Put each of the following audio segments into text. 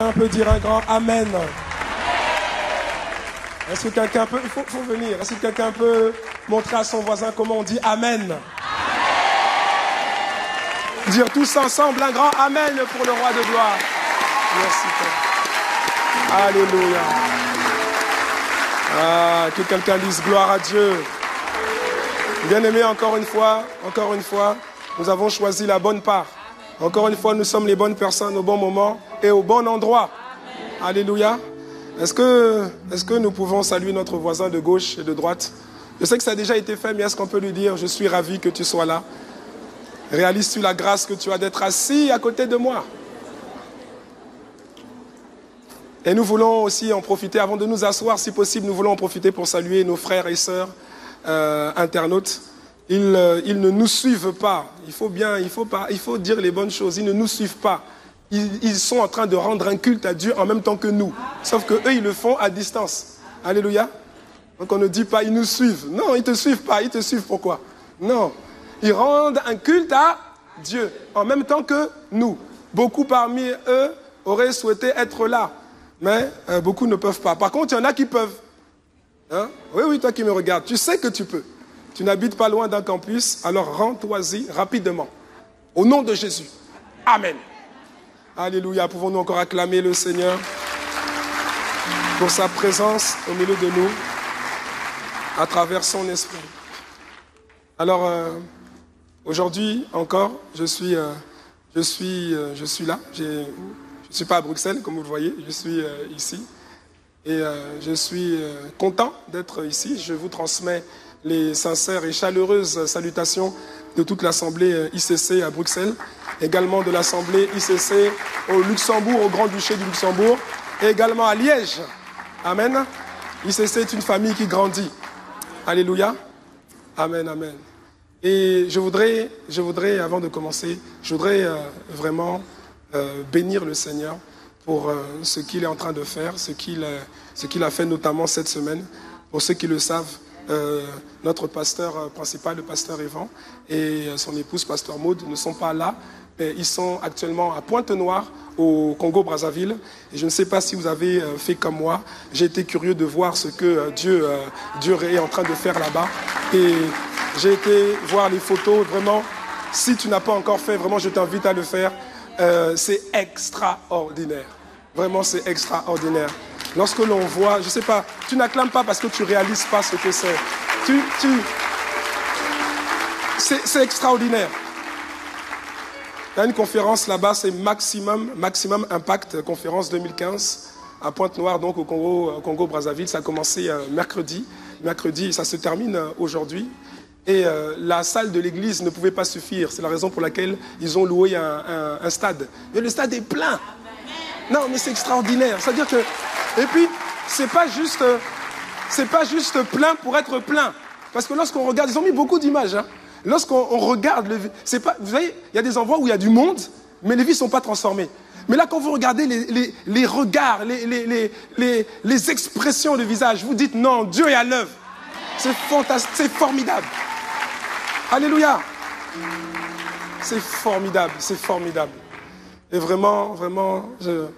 On peut dire un grand Amen. Est-ce que quelqu'un peut... Il faut venir. Est-ce que quelqu'un peut montrer à son voisin comment on dit Amen? Amen. Dire tous ensemble un grand Amen pour le roi de gloire. Merci Père. Alléluia. Ah, que quelqu'un dise gloire à Dieu. Bien-aimés, encore une fois, nous avons choisi la bonne part. Encore une fois, nous sommes les bonnes personnes au bon moment et au bon endroit. Amen. Alléluia. Est-ce que nous pouvons saluer notre voisin de gauche et de droite? Je sais que ça a déjà été fait, mais est-ce qu'on peut lui dire, je suis ravi que tu sois là. Réalises-tu la grâce que tu as d'être assis à côté de moi? Et nous voulons aussi en profiter, avant de nous asseoir, si possible, nous voulons en profiter pour saluer nos frères et sœurs internautes. Ils ne nous suivent pas. Il faut dire les bonnes choses. Ils ne nous suivent pas. Ils sont en train de rendre un culte à Dieu en même temps que nous. Sauf qu'eux, ils le font à distance. Alléluia. Donc on ne dit pas, ils nous suivent. Non, ils ne te suivent pas. Ils te suivent pourquoi? Non. Ils rendent un culte à Dieu en même temps que nous. Beaucoup parmi eux auraient souhaité être là. Mais beaucoup ne peuvent pas. Par contre, il y en a qui peuvent. Hein? Oui, toi qui me regardes, tu sais que tu peux. Tu n'habites pas loin d'un campus, alors rends-toi-y rapidement. Au nom de Jésus. Amen. Alléluia. Pouvons-nous encore acclamer le Seigneur pour sa présence au milieu de nous, à travers son esprit. Alors, aujourd'hui encore, je suis là. Je ne suis pas à Bruxelles, comme vous le voyez. Je suis ici. Et je suis content d'être ici. Je vous transmets les sincères et chaleureuses salutations de toute l'Assemblée ICC à Bruxelles, également de l'Assemblée ICC au Luxembourg, au Grand-Duché du Luxembourg, et également à Liège. Amen. ICC est une famille qui grandit. Alléluia. Amen, amen. Et je voudrais, avant de commencer, vraiment bénir le Seigneur pour ce qu'il est en train de faire, ce qu'il a fait notamment cette semaine. Pour ceux qui le savent, notre pasteur principal, le pasteur Evan, et son épouse, pasteur Maud, ne sont pas là. Ils sont actuellement à Pointe-Noire, au Congo-Brazzaville. Et je ne sais pas si vous avez fait comme moi. J'ai été curieux de voir ce que Dieu est en train de faire là-bas. Et j'ai été voir les photos. Vraiment, si tu n'as pas encore fait, vraiment, je t'invite à le faire. C'est extraordinaire. Vraiment, c'est extraordinaire. Lorsque l'on voit, je ne sais pas, tu n'acclames pas parce que tu ne réalises pas ce que c'est. C'est extraordinaire. Il y a une conférence là-bas, c'est Maximum Impact, conférence 2015, à Pointe-Noire, donc au Congo-Brazzaville. Ça a commencé mercredi, ça se termine aujourd'hui. Et la salle de l'église ne pouvait pas suffire. C'est la raison pour laquelle ils ont loué un stade. Mais le stade est plein. Non, mais c'est extraordinaire. C'est-à-dire que... Et puis, c'est pas juste plein pour être plein. Parce que lorsqu'on regarde, ils ont mis beaucoup d'images. Hein. Lorsqu'on regarde, vous voyez, il y a des endroits où il y a du monde, mais les vies ne sont pas transformées. Mais là, quand vous regardez les regards, les expressions de visage, vous dites non, Dieu est à l'œuvre. C'est fantastique, c'est formidable. Alléluia. C'est formidable, c'est formidable. Et vraiment, vous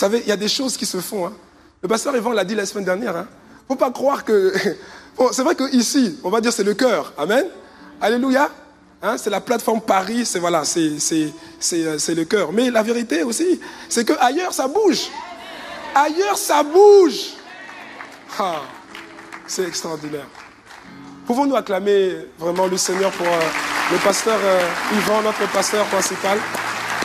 savez, il y a des choses qui se font. Hein. Le pasteur Evan l'a dit la semaine dernière. Il ne faut pas croire que... Bon, c'est vrai qu'ici, on va dire c'est le cœur. Amen. Alléluia. Hein, c'est la plateforme Paris, c'est le cœur. Mais la vérité aussi, c'est qu'ailleurs, ça bouge. Ailleurs, ça bouge. Ah, c'est extraordinaire. Pouvons-nous acclamer vraiment le Seigneur pour le pasteur Yvan, notre pasteur principal,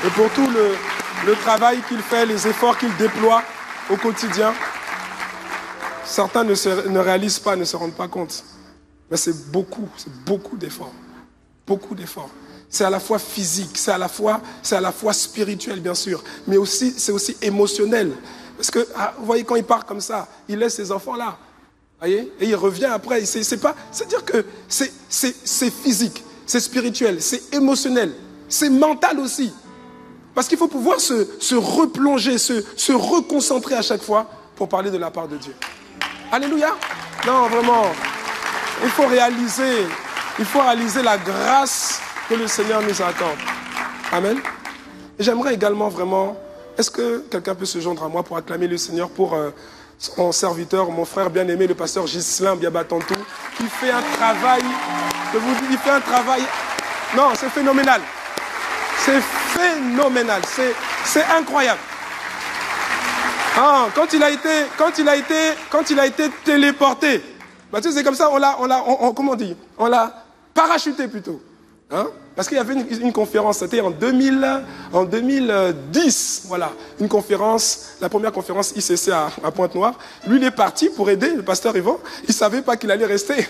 et pour tout le travail qu'il fait, les efforts qu'il déploie au quotidien. Certains ne réalisent pas, ne se rendent pas compte. Mais c'est beaucoup d'efforts. Beaucoup d'efforts. C'est à la fois physique, c'est à la fois spirituel, bien sûr, mais aussi, c'est aussi émotionnel. Parce que, vous voyez, quand il part comme ça, il laisse ses enfants là. Voyez, et il revient après. C'est-à-dire que c'est physique, c'est spirituel, c'est émotionnel, c'est mental aussi. Parce qu'il faut pouvoir se replonger, se reconcentrer à chaque fois pour parler de la part de Dieu. Alléluia. Non, vraiment, il faut réaliser la grâce que le Seigneur nous accorde. Amen. Et j'aimerais également vraiment est-ce que quelqu'un peut se joindre à moi pour acclamer le Seigneur pour son serviteur, mon frère bien-aimé, le pasteur Ghislain Biabatantou, qui fait un travail, je vous dis, il fait un travail, non, c'est phénoménal. C'est phénoménal, c'est incroyable. Ah, quand il a été téléporté, bah, tu sais, c'est comme ça, comment on dit, on l'a parachuté plutôt. Hein? Parce qu'il y avait une conférence, c'était en 2010, voilà, une conférence, la première conférence ICC à Pointe-Noire. Lui, il est parti pour aider le pasteur Yvon. Il ne savait pas qu'il allait rester.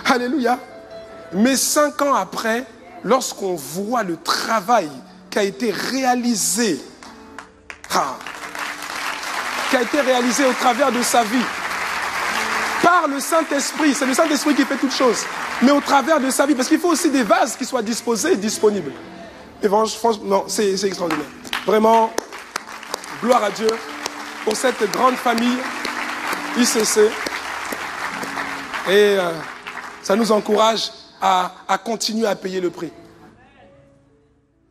Alléluia. Mais 5 ans après, lorsqu'on voit le travail qui a été réalisé, au travers de sa vie, par le Saint-Esprit, c'est le Saint-Esprit qui fait toutes choses, mais au travers de sa vie, parce qu'il faut aussi des vases qui soient disposés et disponibles. Et franchement, c'est extraordinaire. Vraiment, gloire à Dieu pour cette grande famille ICC. Et ça nous encourage à continuer à payer le prix.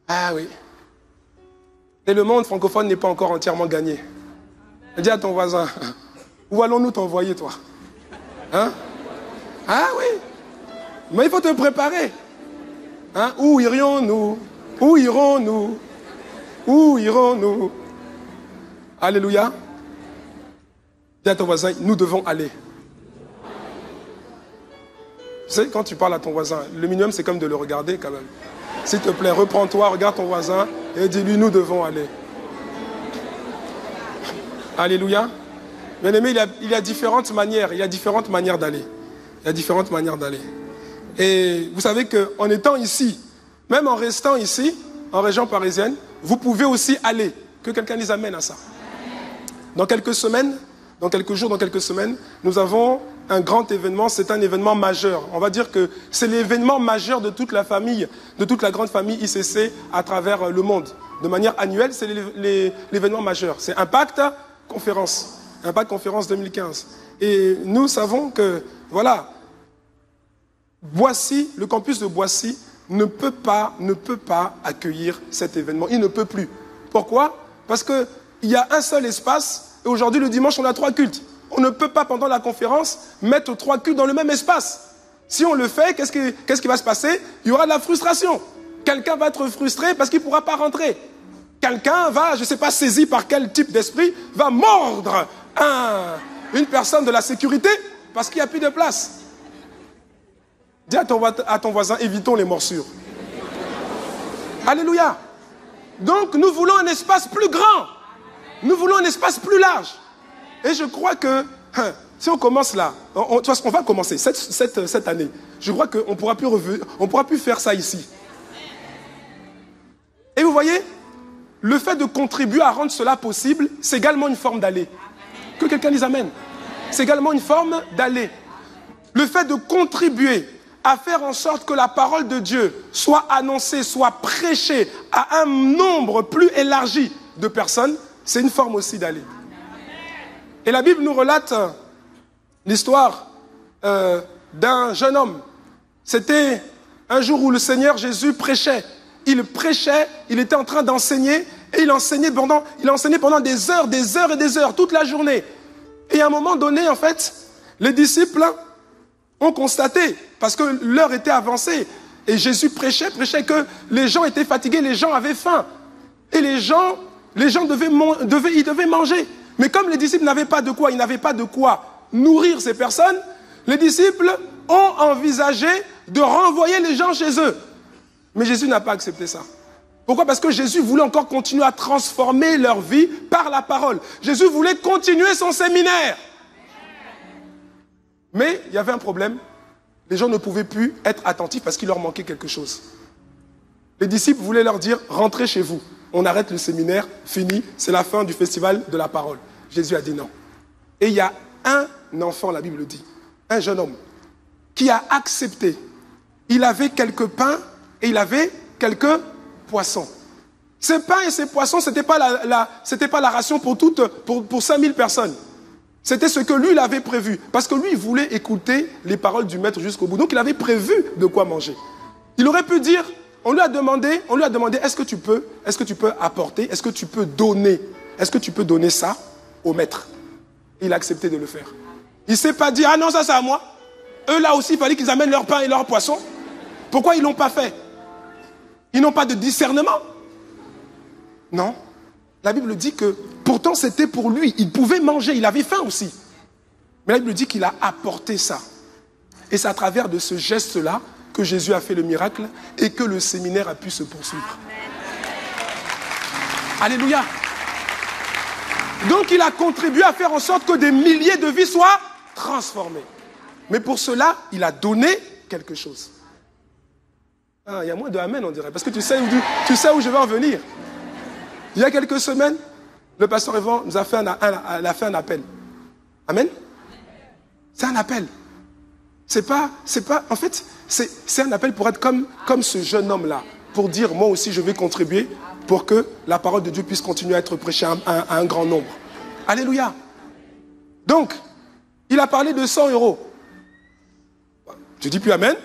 Ah oui. Et le monde francophone n'est pas encore entièrement gagné. Dis à ton voisin, où allons-nous t'envoyer, toi? Hein? Ah oui. Mais il faut te préparer. Hein? Où irions-nous? Où irons-nous? Où irons-nous? Alléluia. Dis à ton voisin, nous devons aller. Tu sais, quand tu parles à ton voisin, le minimum, c'est comme de le regarder quand même. S'il te plaît, reprends-toi, regarde ton voisin et dis-lui, nous devons aller. Alléluia. Bien aimé, il y a différentes manières. Il y a différentes manières d'aller. Il y a différentes manières d'aller. Et vous savez qu'en étant ici, même en restant ici, en région parisienne, vous pouvez aussi aller. Que quelqu'un les amène à ça. Dans quelques semaines, dans quelques jours, dans quelques semaines, nous avons un grand événement. C'est un événement majeur. On va dire que c'est l'événement majeur de toute la famille, de toute la grande famille ICC à travers le monde. De manière annuelle, c'est l'événement majeur. C'est Impact Conférence. Impact Conférence 2015. Et nous savons que, voilà, Boissy, le campus de Boissy ne peut pas accueillir cet événement. Il ne peut plus. Pourquoi? Parce qu'il y a un seul espace et aujourd'hui, le dimanche, on a 3 cultes. On ne peut pas, pendant la conférence, mettre 3 cultes dans le même espace. Si on le fait, qu'est-ce qui va se passer? Il y aura de la frustration. Quelqu'un va être frustré parce qu'il ne pourra pas rentrer. Quelqu'un va, je ne sais pas, saisi par quel type d'esprit, va mordre une personne de la sécurité parce qu'il n'y a plus de place. Dis à ton voisin, évitons les morsures. Alléluia. Donc nous voulons un espace plus grand. Nous voulons un espace plus large. Et je crois que si on commence là, on va commencer cette année. Je crois qu'on ne pourra plus faire ça ici. Et vous voyez, le fait de contribuer à rendre cela possible, c'est également une forme d'aller. Que quelqu'un les amène. C'est également une forme d'aller. Le fait de contribuer à faire en sorte que la parole de Dieu soit annoncée, soit prêchée à un nombre plus élargi de personnes, c'est une forme aussi d'aller. Et la Bible nous relate l'histoire d'un jeune homme. C'était un jour où le Seigneur Jésus prêchait. Il prêchait, il était en train d'enseigner et il enseignait pendant des heures et des heures, toute la journée. Et à un moment donné, en fait, les disciples ont constaté, parce que l'heure était avancée, et Jésus prêchait que les gens étaient fatigués, les gens avaient faim. Et les gens devaient manger. Mais comme les disciples n'avaient pas de quoi nourrir ces personnes, les disciples ont envisagé de renvoyer les gens chez eux. Mais Jésus n'a pas accepté ça. Pourquoi? Parce que Jésus voulait encore continuer à transformer leur vie par la parole. Jésus voulait continuer son séminaire. Mais il y avait un problème. Les gens ne pouvaient plus être attentifs parce qu'il leur manquait quelque chose. Les disciples voulaient leur dire, rentrez chez vous. On arrête le séminaire, fini, c'est la fin du festival de la parole. Jésus a dit non. Et il y a un enfant, la Bible le dit, un jeune homme, qui a accepté. Il avait quelques pains et il avait quelques poissons. Ces pains et ces poissons, ce n'était pas la ration pour 5000 personnes. C'était ce que lui, il avait prévu. Parce que lui, il voulait écouter les paroles du maître jusqu'au bout. Donc, il avait prévu de quoi manger. Il aurait pu dire, on lui a demandé, est-ce que tu peux apporter, est-ce que tu peux donner ça au maître? Il a accepté de le faire. Il ne s'est pas dit, ah non, ça c'est à moi. Eux là aussi, il fallait qu'ils amènent leur pain et leur poisson. Pourquoi ils ne l'ont pas fait? Ils n'ont pas de discernement. Non. La Bible dit que pourtant c'était pour lui. Il pouvait manger, il avait faim aussi. Mais la Bible dit qu'il a apporté ça. Et c'est à travers de ce geste-là que Jésus a fait le miracle et que le séminaire a pu se poursuivre. Amen. Alléluia. Donc il a contribué à faire en sorte que des milliers de vies soient transformées. Mais pour cela, il a donné quelque chose. Ah, il y a moins de amen, on dirait, parce que tu sais où je vais en venir. Il y a quelques semaines, le pasteur Yvan nous a fait un appel. Amen. C'est un appel. En fait, c'est un appel pour être comme ce jeune homme-là, pour dire, moi aussi, je vais contribuer pour que la parole de Dieu puisse continuer à être prêchée à un grand nombre. Alléluia. Donc, il a parlé de 100 euros. Tu dis plus amen?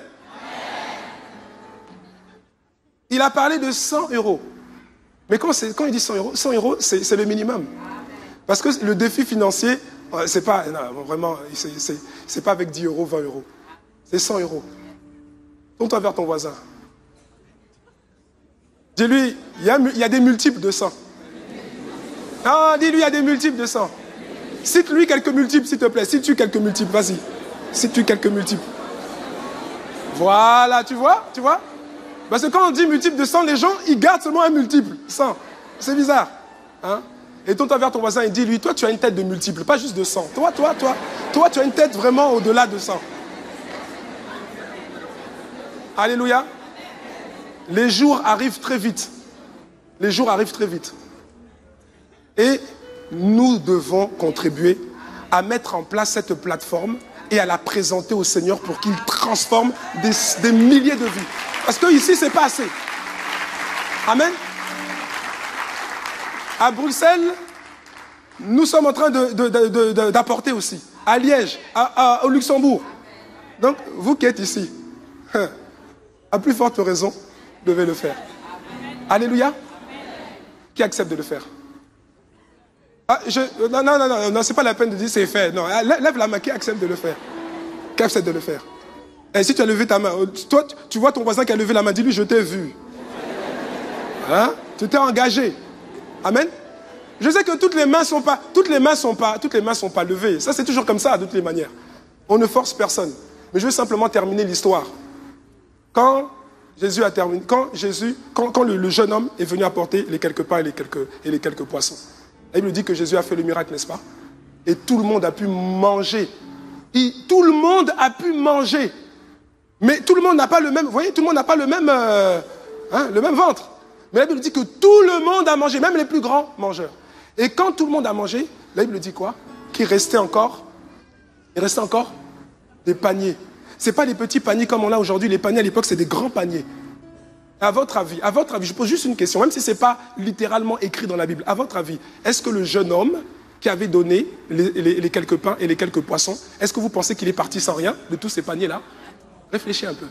Il a parlé de 100 euros. Mais quand il dit 100 euros, c'est le minimum. Parce que le défi financier, c'est pas, non, vraiment, c'est pas avec 10 euros, 20 euros. C'est 100 euros. Tourne-toi vers ton voisin. Dis-lui, il y a des multiples de 100. Ah, dis-lui, il y a des multiples de 100. Cite-lui quelques multiples, s'il te plaît. Cite-lui quelques multiples, vas-y. Cite-lui quelques multiples. Voilà, tu vois? Parce que quand on dit multiple de 100, les gens, ils gardent seulement un multiple. 100. C'est bizarre. Hein? Et tourne-toi vers ton voisin et dis-lui, toi, tu as une tête de multiple, pas juste de 100. Toi, tu as une tête vraiment au-delà de 100. Alléluia. Les jours arrivent très vite. Les jours arrivent très vite. Et nous devons contribuer à mettre en place cette plateforme et à la présenter au Seigneur pour qu'il transforme des milliers de vies. Parce que ici, c'est pas assez. Amen. À Bruxelles, nous sommes en train d'apporter aussi. À Liège, au Luxembourg. Donc, vous qui êtes ici, à plus forte raison, vous devez le faire. Alléluia. Qui accepte de le faire? Non, c'est pas la peine de dire c'est fait. Non, lève la main, qui accepte de le faire? Qui accepte de le faire? Et si tu as levé ta main, toi, tu vois ton voisin qui a levé la main, dis-lui, je t'ai vu. Hein? Tu t'es engagé. Amen. Je sais que toutes les mains sont pas levées. Ça, c'est toujours comme ça, de toutes les manières. On ne force personne. Mais je veux simplement terminer l'histoire. Quand Jésus a terminé, quand le jeune homme est venu apporter les quelques pains et les quelques poissons, la Bible dit que Jésus a fait le miracle, n'est-ce pas? Et tout le monde a pu manger. Tout le monde a pu manger. Mais tout le monde n'a pas le même, vous voyez, tout le monde n'a pas le même ventre. Mais la Bible dit que tout le monde a mangé, même les plus grands mangeurs. Et quand tout le monde a mangé, la Bible dit quoi? Qu'il restait encore des paniers. Ce n'est pas des petits paniers comme on a aujourd'hui. Les paniers à l'époque, c'est des grands paniers. À votre avis, je pose juste une question, même si ce n'est pas littéralement écrit dans la Bible. À votre avis, est-ce que le jeune homme qui avait donné les quelques pains et les quelques poissons, est-ce que vous pensez qu'il est parti sans rien de tous ces paniers-là? Réfléchis un peu.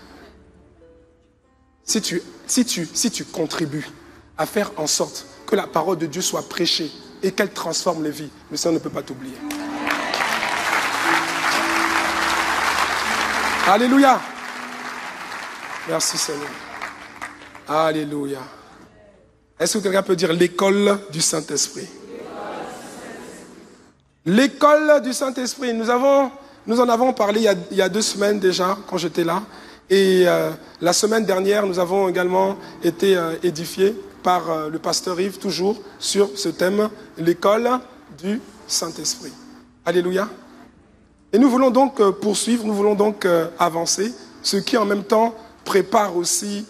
Si tu contribues à faire en sorte que la parole de Dieu soit prêchée et qu'elle transforme les vies, le Seigneur ne peut pas t'oublier. Alléluia. Merci Seigneur. Alléluia. Est-ce que quelqu'un peut dire l'école du Saint-Esprit? L'école du Saint-Esprit. Nous en avons parlé il y a 2 semaines déjà, quand j'étais là. Et la semaine dernière, nous avons également été édifiés par le pasteur Yves, toujours sur ce thème, l'école du Saint-Esprit. Alléluia. Et nous voulons donc poursuivre, nous voulons donc avancer, ce qui en même temps prépare aussi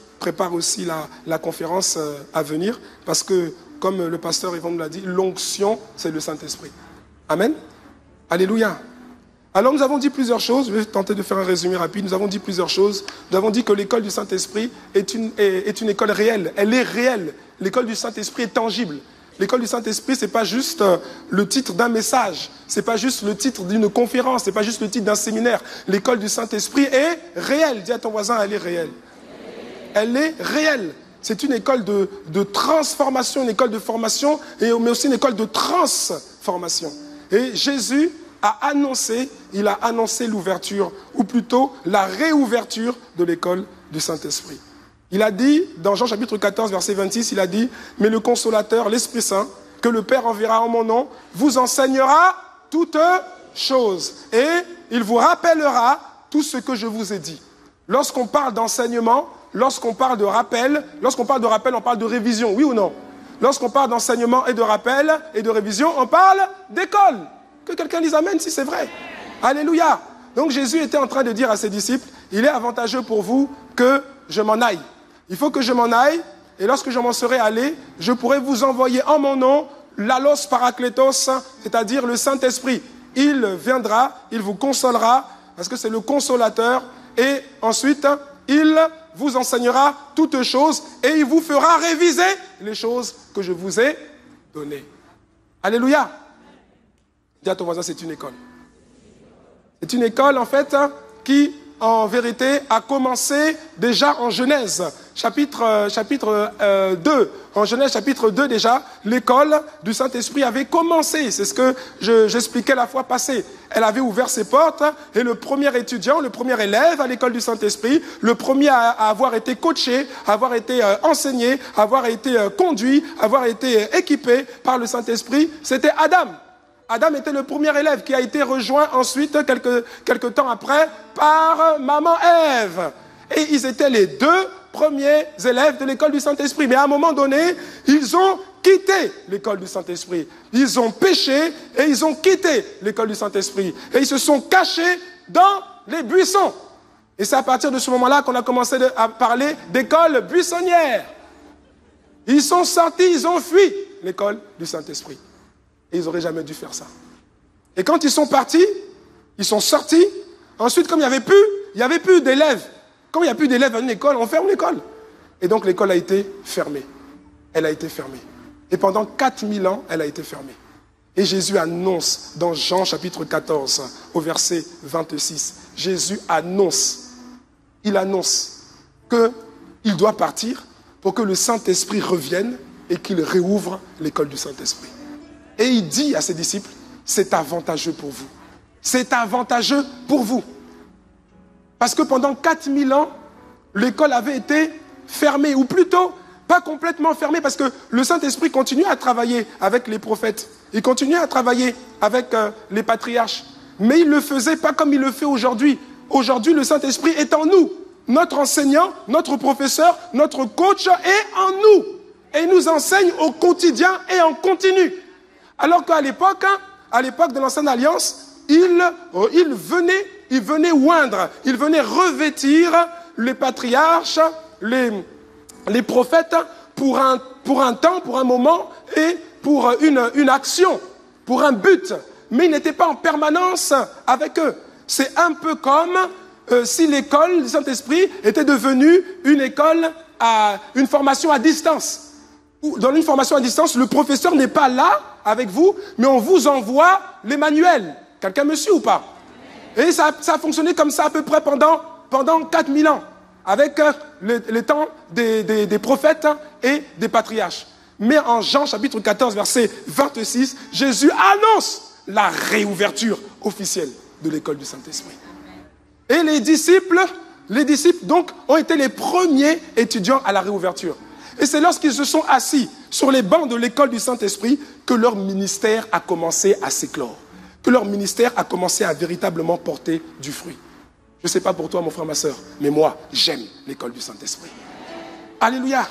la conférence à venir, parce que, comme le pasteur Yvon nous l'a dit, l'onction, c'est le Saint-Esprit. Amen. Alléluia. Alors nous avons dit plusieurs choses, je vais tenter de faire un résumé rapide, nous avons dit plusieurs choses. Nous avons dit que l'école du Saint-Esprit est une école réelle, elle est réelle. L'école du Saint-Esprit est tangible. L'école du Saint-Esprit, ce n'est pas juste le titre d'un message, ce n'est pas juste le titre d'une conférence, ce n'est pas juste le titre d'un séminaire. L'école du Saint-Esprit est réelle. Dis à ton voisin, elle est réelle. Elle est réelle. C'est une école de transformation, une école de formation, mais aussi une école de transformation. Et Jésus il a annoncé l'ouverture, ou plutôt la réouverture de l'école du Saint-Esprit. Il a dit, dans Jean chapitre 14, verset 26, il a dit, « Mais le Consolateur, l'Esprit Saint, que le Père enverra en mon nom, vous enseignera toutes choses, et il vous rappellera tout ce que je vous ai dit. » Lorsqu'on parle d'enseignement, lorsqu'on parle de rappel, on parle de révision, oui ou non? Lorsqu'on parle d'enseignement et de rappel et de révision, on parle d'école. Que quelqu'un dise amen si c'est vrai. Alléluia. Donc Jésus était en train de dire à ses disciples, il est avantageux pour vous que je m'en aille. Il faut que je m'en aille, et lorsque je m'en serai allé, je pourrai vous envoyer en mon nom l'allos parakletos, c'est-à-dire le Saint-Esprit. Il viendra, il vous consolera, parce que c'est le consolateur, et ensuite, il vous enseignera toutes choses, et il vous fera réviser les choses que je vous ai données. Alléluia. Dis à ton voisin, c'est une école. C'est une école, en fait, qui, en vérité, a commencé déjà en Genèse, chapitre 2. En Genèse, chapitre 2, déjà, l'école du Saint-Esprit avait commencé. C'est ce que j'expliquais la fois passée. Elle avait ouvert ses portes, et le premier étudiant, le premier élève à l'école du Saint-Esprit, le premier à avoir été coaché, à avoir été enseigné, à avoir été conduit, à avoir été équipé par le Saint-Esprit, c'était Adam. Adam était le premier élève qui a été rejoint ensuite, quelques temps après, par maman Ève. Et ils étaient les deux premiers élèves de l'école du Saint-Esprit. Mais à un moment donné, ils ont quitté l'école du Saint-Esprit. Ils ont péché et ils ont quitté l'école du Saint-Esprit. Et ils se sont cachés dans les buissons. Et c'est à partir de ce moment-là qu'on a commencé à parler d'école buissonnière. Ils sont sortis, ils ont fui l'école du Saint-Esprit. Et ils n'auraient jamais dû faire ça. Et quand ils sont partis, ils sont sortis. Ensuite, comme il n'y avait plus d'élèves. Comme il n'y a plus d'élèves à une école, on ferme l'école. Et donc l'école a été fermée. Elle a été fermée. Et pendant 4000 ans, elle a été fermée. Et Jésus annonce dans Jean chapitre 14, au verset 26, Jésus annonce, il annonce qu'il doit partir pour que le Saint-Esprit revienne et qu'il réouvre l'école du Saint-Esprit. Et il dit à ses disciples, c'est avantageux pour vous. C'est avantageux pour vous. Parce que pendant 4000 ans, l'école avait été fermée, ou plutôt, pas complètement fermée, parce que le Saint-Esprit continuait à travailler avec les prophètes. Il continuait à travailler avec les patriarches. Mais il ne le faisait pas comme il le fait aujourd'hui. Aujourd'hui, le Saint-Esprit est en nous. Notre enseignant, notre professeur, notre coach est en nous. Et il nous enseigne au quotidien et en continu. Alors qu'à l'époque, de l'Ancienne Alliance, il venait oindre, il venait revêtir les patriarches, les prophètes pour un temps, pour un moment et pour une action, pour un but. Mais il n'était pas en permanence avec eux. C'est un peu comme si l'école du Saint-Esprit était devenue une formation à distance. Dans une formation à distance, le professeur n'est pas là avec vous, mais on vous envoie les manuels. Quelqu'un me suit ou pas? Et ça a fonctionné comme ça à peu près pendant 4000 ans, avec les temps des prophètes et des patriarches. Mais en Jean chapitre 14, verset 26, Jésus annonce la réouverture officielle de l'école du Saint-Esprit. Et les disciples donc ont été les premiers étudiants à la réouverture. Et c'est lorsqu'ils se sont assis sur les bancs de l'école du Saint-Esprit que leur ministère a commencé à s'éclore. Que leur ministère a commencé à véritablement porter du fruit. Je ne sais pas pour toi, mon frère, ma soeur, mais moi, j'aime l'école du Saint-Esprit. Alléluia.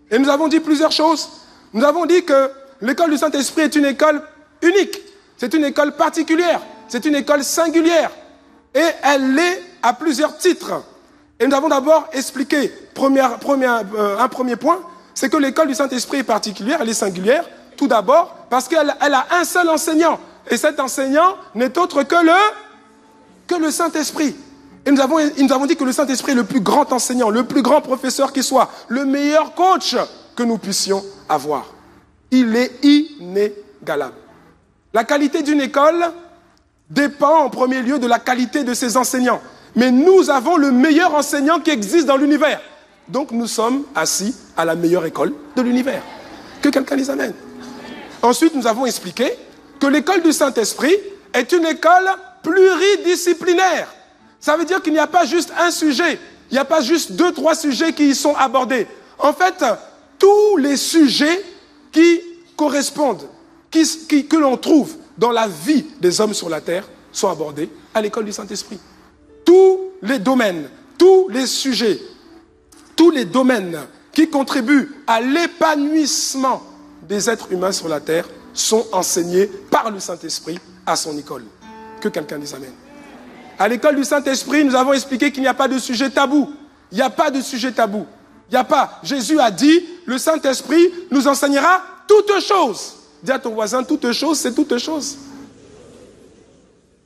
Et nous avons dit plusieurs choses. Nous avons dit que l'école du Saint-Esprit est une école unique. C'est une école particulière. C'est une école singulière. Et elle l'est à plusieurs titres. Et nous avons d'abord expliqué, un premier point, c'est que l'école du Saint-Esprit est particulière, elle est singulière, tout d'abord, parce qu'elle a un seul enseignant. Et cet enseignant n'est autre que le Saint-Esprit. Et nous avons dit que le Saint-Esprit est le plus grand enseignant, le plus grand professeur qui soit, le meilleur coach que nous puissions avoir. Il est inégalable. La qualité d'une école dépend en premier lieu de la qualité de ses enseignants. Mais nous avons le meilleur enseignant qui existe dans l'univers. Donc nous sommes assis à la meilleure école de l'univers. Que quelqu'un dise amen. Ensuite, nous avons expliqué que l'école du Saint-Esprit est une école pluridisciplinaire. Ça veut dire qu'il n'y a pas juste un sujet, il n'y a pas juste 2-3 sujets qui y sont abordés. En fait, tous les sujets qui correspondent, que l'on trouve dans la vie des hommes sur la terre sont abordés à l'école du Saint-Esprit. Tous les domaines, tous les sujets, tous les domaines qui contribuent à l'épanouissement des êtres humains sur la terre sont enseignés par le Saint-Esprit à son école. Que quelqu'un dise amen. À l'école du Saint-Esprit, nous avons expliqué qu'il n'y a pas de sujet tabou. Il n'y a pas de sujet tabou. Il n'y a pas. Jésus a dit, le Saint-Esprit nous enseignera toutes choses. Dis à ton voisin, toutes choses, c'est toutes choses.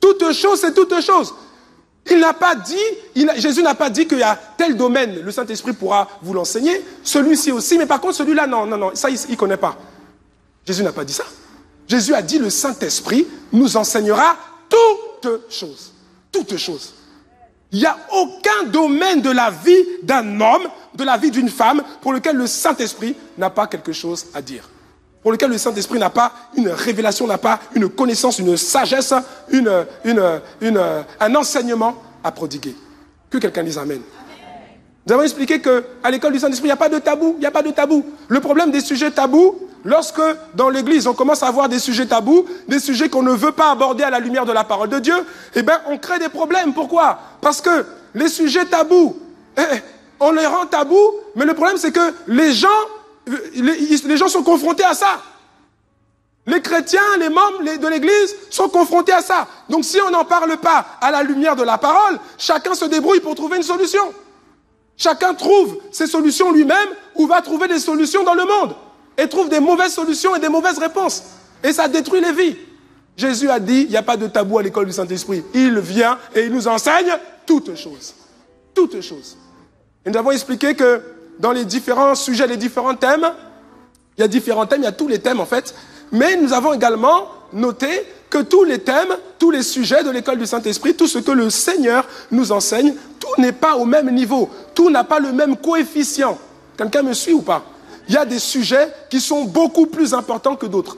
Toutes choses, c'est toutes choses. Il n'a pas dit, Jésus n'a pas dit qu'il y a tel domaine, le Saint-Esprit pourra vous l'enseigner, celui-ci aussi, mais par contre celui-là, non, ça il ne connaît pas. Jésus n'a pas dit ça. Jésus a dit, le Saint-Esprit nous enseignera toutes choses. Toutes choses. Il n'y a aucun domaine de la vie d'un homme, de la vie d'une femme, pour lequel le Saint-Esprit n'a pas quelque chose à dire. Pour lequel le Saint-Esprit n'a pas une révélation, n'a pas une connaissance, une sagesse, un enseignement à prodiguer. Que quelqu'un dise amen. Nous avons expliqué qu'à l'école du Saint-Esprit, il n'y a pas de tabou. Il n'y a pas de tabou. Le problème des sujets tabous, lorsque dans l'église, on commence à avoir des sujets tabous, des sujets qu'on ne veut pas aborder à la lumière de la parole de Dieu, eh bien, on crée des problèmes. Pourquoi? Parce que les sujets tabous, on les rend tabous, mais le problème, c'est que les gens sont confrontés à ça. Les chrétiens, les membres de l'église sont confrontés à ça. Donc si on n'en parle pas à la lumière de la parole, chacun se débrouille pour trouver une solution. Chacun trouve ses solutions lui-même ou va trouver des solutions dans le monde. Et trouve des mauvaises solutions et des mauvaises réponses. Et ça détruit les vies. Jésus a dit, il n'y a pas de tabou à l'école du Saint-Esprit. Il vient et il nous enseigne toutes choses. Toutes choses. Et nous avons expliqué que dans les différents sujets, les différents thèmes, il y a différents thèmes, il y a tous les thèmes en fait, mais nous avons également noté que tous les thèmes, tous les sujets de l'école du Saint-Esprit, tout ce que le Seigneur nous enseigne, tout n'est pas au même niveau, tout n'a pas le même coefficient. Quelqu'un me suit ou pas? Il y a des sujets qui sont beaucoup plus importants que d'autres.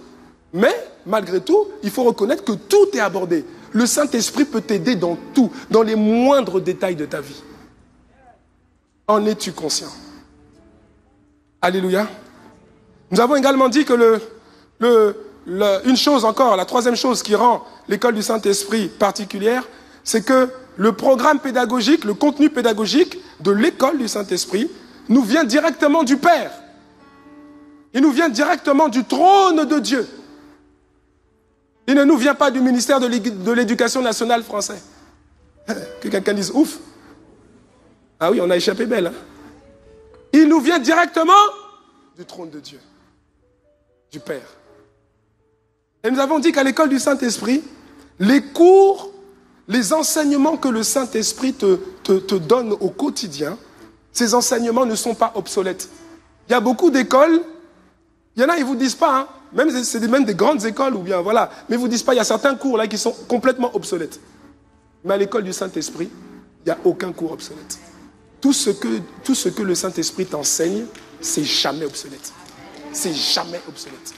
Mais, malgré tout, il faut reconnaître que tout est abordé. Le Saint-Esprit peut t'aider dans tout, dans les moindres détails de ta vie. En es-tu conscient? Alléluia. Nous avons également dit que une chose encore, la troisième chose qui rend l'école du Saint-Esprit particulière, c'est que le programme pédagogique, le contenu pédagogique de l'école du Saint-Esprit nous vient directement du Père. Il nous vient directement du trône de Dieu. Il ne nous vient pas du ministère de l'Éducation nationale français. Que quelqu'un dise ouf. Ah oui, on a échappé belle. Hein? Il nous vient directement du trône de Dieu, du Père. Et nous avons dit qu'à l'école du Saint-Esprit, les cours, les enseignements que le Saint-Esprit te donne au quotidien, ces enseignements ne sont pas obsolètes. Il y a beaucoup d'écoles, il y en a, ils ne vous disent pas, hein, c'est même des grandes écoles, ou bien voilà, mais ils ne vous disent pas, il y a certains cours là qui sont complètement obsolètes. Mais à l'école du Saint-Esprit, il n'y a aucun cours obsolète. Tout ce que le Saint-Esprit t'enseigne, c'est jamais obsolète. C'est jamais obsolète.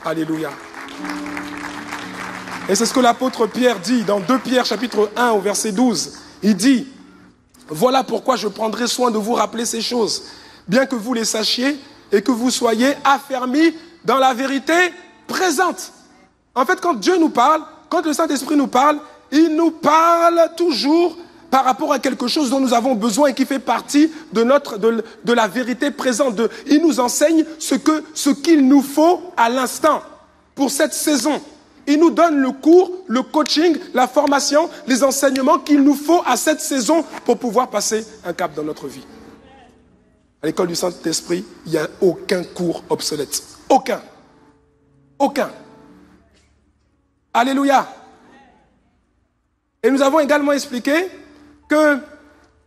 Alléluia. Et c'est ce que l'apôtre Pierre dit dans 2 Pierre chapitre 1 au verset 12. Il dit, voilà pourquoi je prendrai soin de vous rappeler ces choses, bien que vous les sachiez et que vous soyez affermis dans la vérité présente. En fait, quand Dieu nous parle, quand le Saint-Esprit nous parle, il nous parle toujours par rapport à quelque chose dont nous avons besoin et qui fait partie de la vérité présente. Il nous enseigne ce qu'il nous faut à l'instant, pour cette saison. Il nous donne le cours, le coaching, la formation, les enseignements qu'il nous faut à cette saison pour pouvoir passer un cap dans notre vie. À l'école du Saint-Esprit, il n'y a aucun cours obsolète. Aucun. Aucun. Alléluia. Et nous avons également expliqué que,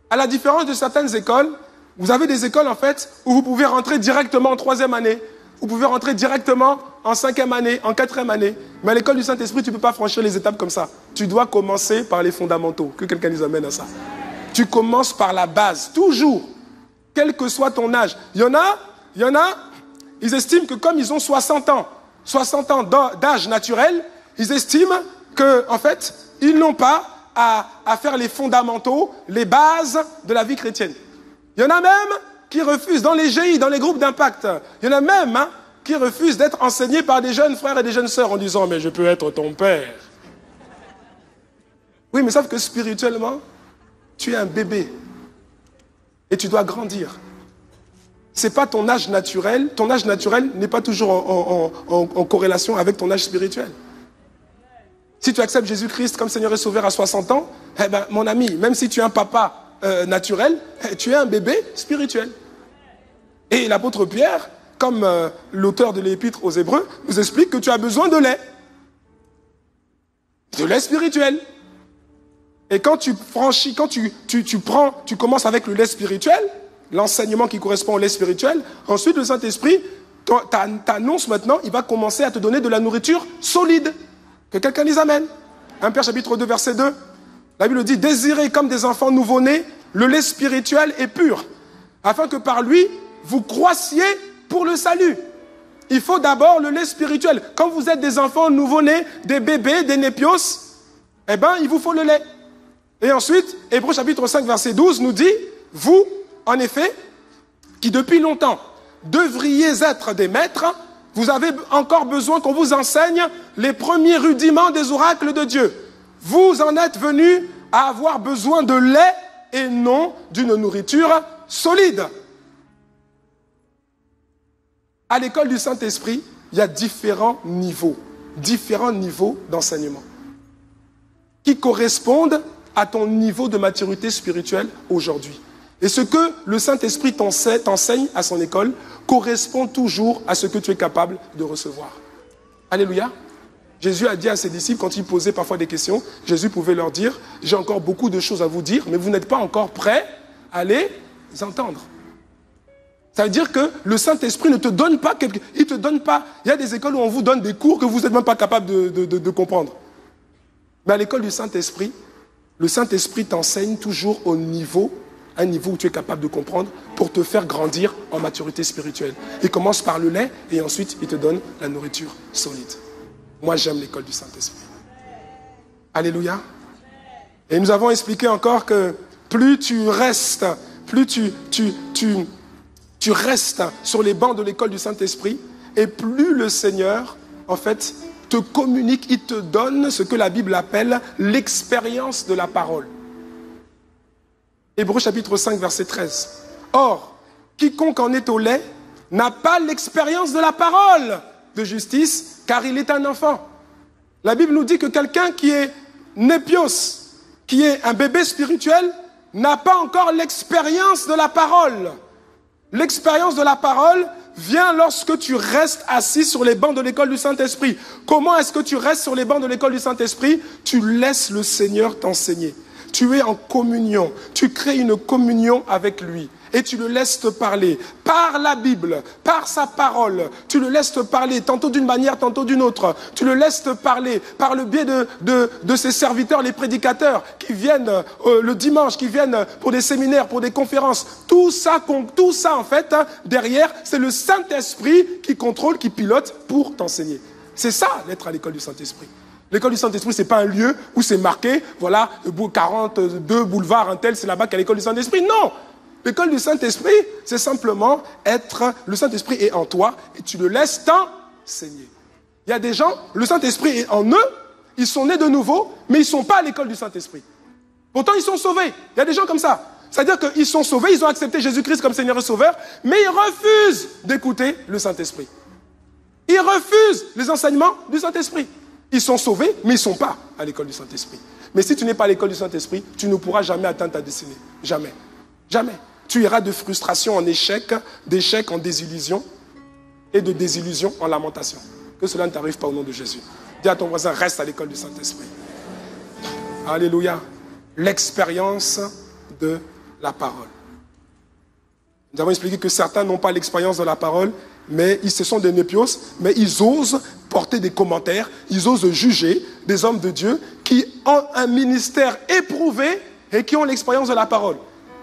à la différence de certaines écoles, vous avez des écoles en fait où vous pouvez rentrer directement en 3e année, vous pouvez rentrer directement en 5e année, en 4e année. Mais à l'école du Saint-Esprit, tu ne peux pas franchir les étapes comme ça. Tu dois commencer par les fondamentaux. Que quelqu'un dise amen à ça. Tu commences par la base, toujours. quel que soit ton âge. Il y en a, ils estiment que comme ils ont 60 ans d'âge naturel, ils estiment que, en fait, ils n'ont pas à faire les fondamentaux, les bases de la vie chrétienne. Il y en a même qui refusent, dans les GI, dans les groupes d'impact, il y en a même qui refusent d'être enseignés par des jeunes frères et des jeunes sœurs en disant « mais je peux être ton père ». Oui, mais sauf que spirituellement, tu es un bébé et tu dois grandir. Ce n'est pas ton âge naturel n'est pas toujours en corrélation avec ton âge spirituel. Si tu acceptes Jésus-Christ comme Seigneur et Sauveur à 60 ans, eh ben, mon ami, même si tu es un papa naturel, tu es un bébé spirituel. Et l'apôtre Pierre, comme l'auteur de l'épître aux Hébreux, nous explique que tu as besoin de lait. De lait spirituel. Et quand tu franchis, quand tu commences avec le lait spirituel, l'enseignement qui correspond au lait spirituel, ensuite le Saint-Esprit t'annonce maintenant, il va commencer à te donner de la nourriture solide. Que quelqu'un les amène. 1 Pierre chapitre 2 verset 2. La Bible dit, désirez comme des enfants nouveau-nés le lait spirituel et pur, afin que par lui, vous croissiez pour le salut. Il faut d'abord le lait spirituel. Quand vous êtes des enfants nouveau-nés, des bébés, des népios, eh bien, il vous faut le lait. Et ensuite, Hébreux chapitre 5 verset 12 nous dit, vous, en effet, qui depuis longtemps devriez être des maîtres, vous avez encore besoin qu'on vous enseigne les premiers rudiments des oracles de Dieu. Vous en êtes venus à avoir besoin de lait et non d'une nourriture solide. À l'école du Saint-Esprit, il y a différents niveaux d'enseignement qui correspondent à ton niveau de maturité spirituelle aujourd'hui. Et ce que le Saint-Esprit t'enseigne à son école correspond toujours à ce que tu es capable de recevoir. Alléluia. Jésus a dit à ses disciples, quand ils posaient parfois des questions, Jésus pouvait leur dire, j'ai encore beaucoup de choses à vous dire, mais vous n'êtes pas encore prêts à les entendre. Ça veut dire que le Saint-Esprit ne te donne pas il te donne pas. Il y a des écoles où on vous donne des cours que vous n'êtes même pas capable de comprendre. Mais à l'école du Saint-Esprit, le Saint-Esprit t'enseigne toujours un niveau où tu es capable de comprendre pour te faire grandir en maturité spirituelle. Il commence par le lait et ensuite il te donne la nourriture solide. Moi, j'aime l'école du Saint-Esprit. Alléluia. Et nous avons expliqué encore que plus tu restes sur les bancs de l'école du Saint-Esprit, et plus le Seigneur, en fait, te communique, il te donne ce que la Bible appelle l'expérience de la parole. Hébreux chapitre 5, verset 13. Or, quiconque en est au lait n'a pas l'expérience de la parole de justice, car il est un enfant. La Bible nous dit que quelqu'un qui est népios, qui est un bébé spirituel, n'a pas encore l'expérience de la parole. L'expérience de la parole vient lorsque tu restes assis sur les bancs de l'école du Saint-Esprit. Comment est-ce que tu restes sur les bancs de l'école du Saint-Esprit? Tu laisses le Seigneur t'enseigner. Tu es en communion. Tu crées une communion avec lui. Et tu le laisses te parler par la Bible, par sa parole. Tu le laisses te parler tantôt d'une manière, tantôt d'une autre. Tu le laisses te parler par le biais de ses serviteurs, les prédicateurs, qui viennent le dimanche, qui viennent pour des séminaires, pour des conférences. Tout ça en fait, derrière, c'est le Saint-Esprit qui contrôle, qui pilote pour t'enseigner. C'est ça, l'être à l'école du Saint-Esprit. L'école du Saint-Esprit, ce n'est pas un lieu où c'est marqué, voilà, 42 boulevards, un tel, c'est là-bas qu'il y a l'école du Saint-Esprit. Non! L'école du Saint-Esprit, c'est simplement le Saint-Esprit est en toi et tu le laisses t'enseigner. Il y a des gens, le Saint-Esprit est en eux, ils sont nés de nouveau, mais ils ne sont pas à l'école du Saint-Esprit. Pourtant, ils sont sauvés. Il y a des gens comme ça. C'est-à-dire qu'ils sont sauvés, ils ont accepté Jésus-Christ comme Seigneur et Sauveur, mais ils refusent d'écouter le Saint-Esprit. Ils refusent les enseignements du Saint-Esprit. Ils sont sauvés, mais ils ne sont pas à l'école du Saint-Esprit. Mais si tu n'es pas à l'école du Saint-Esprit, tu ne pourras jamais atteindre ta destinée. Jamais. Jamais. Tu iras de frustration en échec, d'échec en désillusion et de désillusion en lamentation. Que cela ne t'arrive pas au nom de Jésus. Dis à ton voisin, reste à l'école du Saint-Esprit. Alléluia. L'expérience de la parole. Nous avons expliqué que certains n'ont pas l'expérience de la parole, mais ce sont des népios, mais ils osent porter des commentaires, ils osent juger des hommes de Dieu qui ont un ministère éprouvé et qui ont l'expérience de la parole.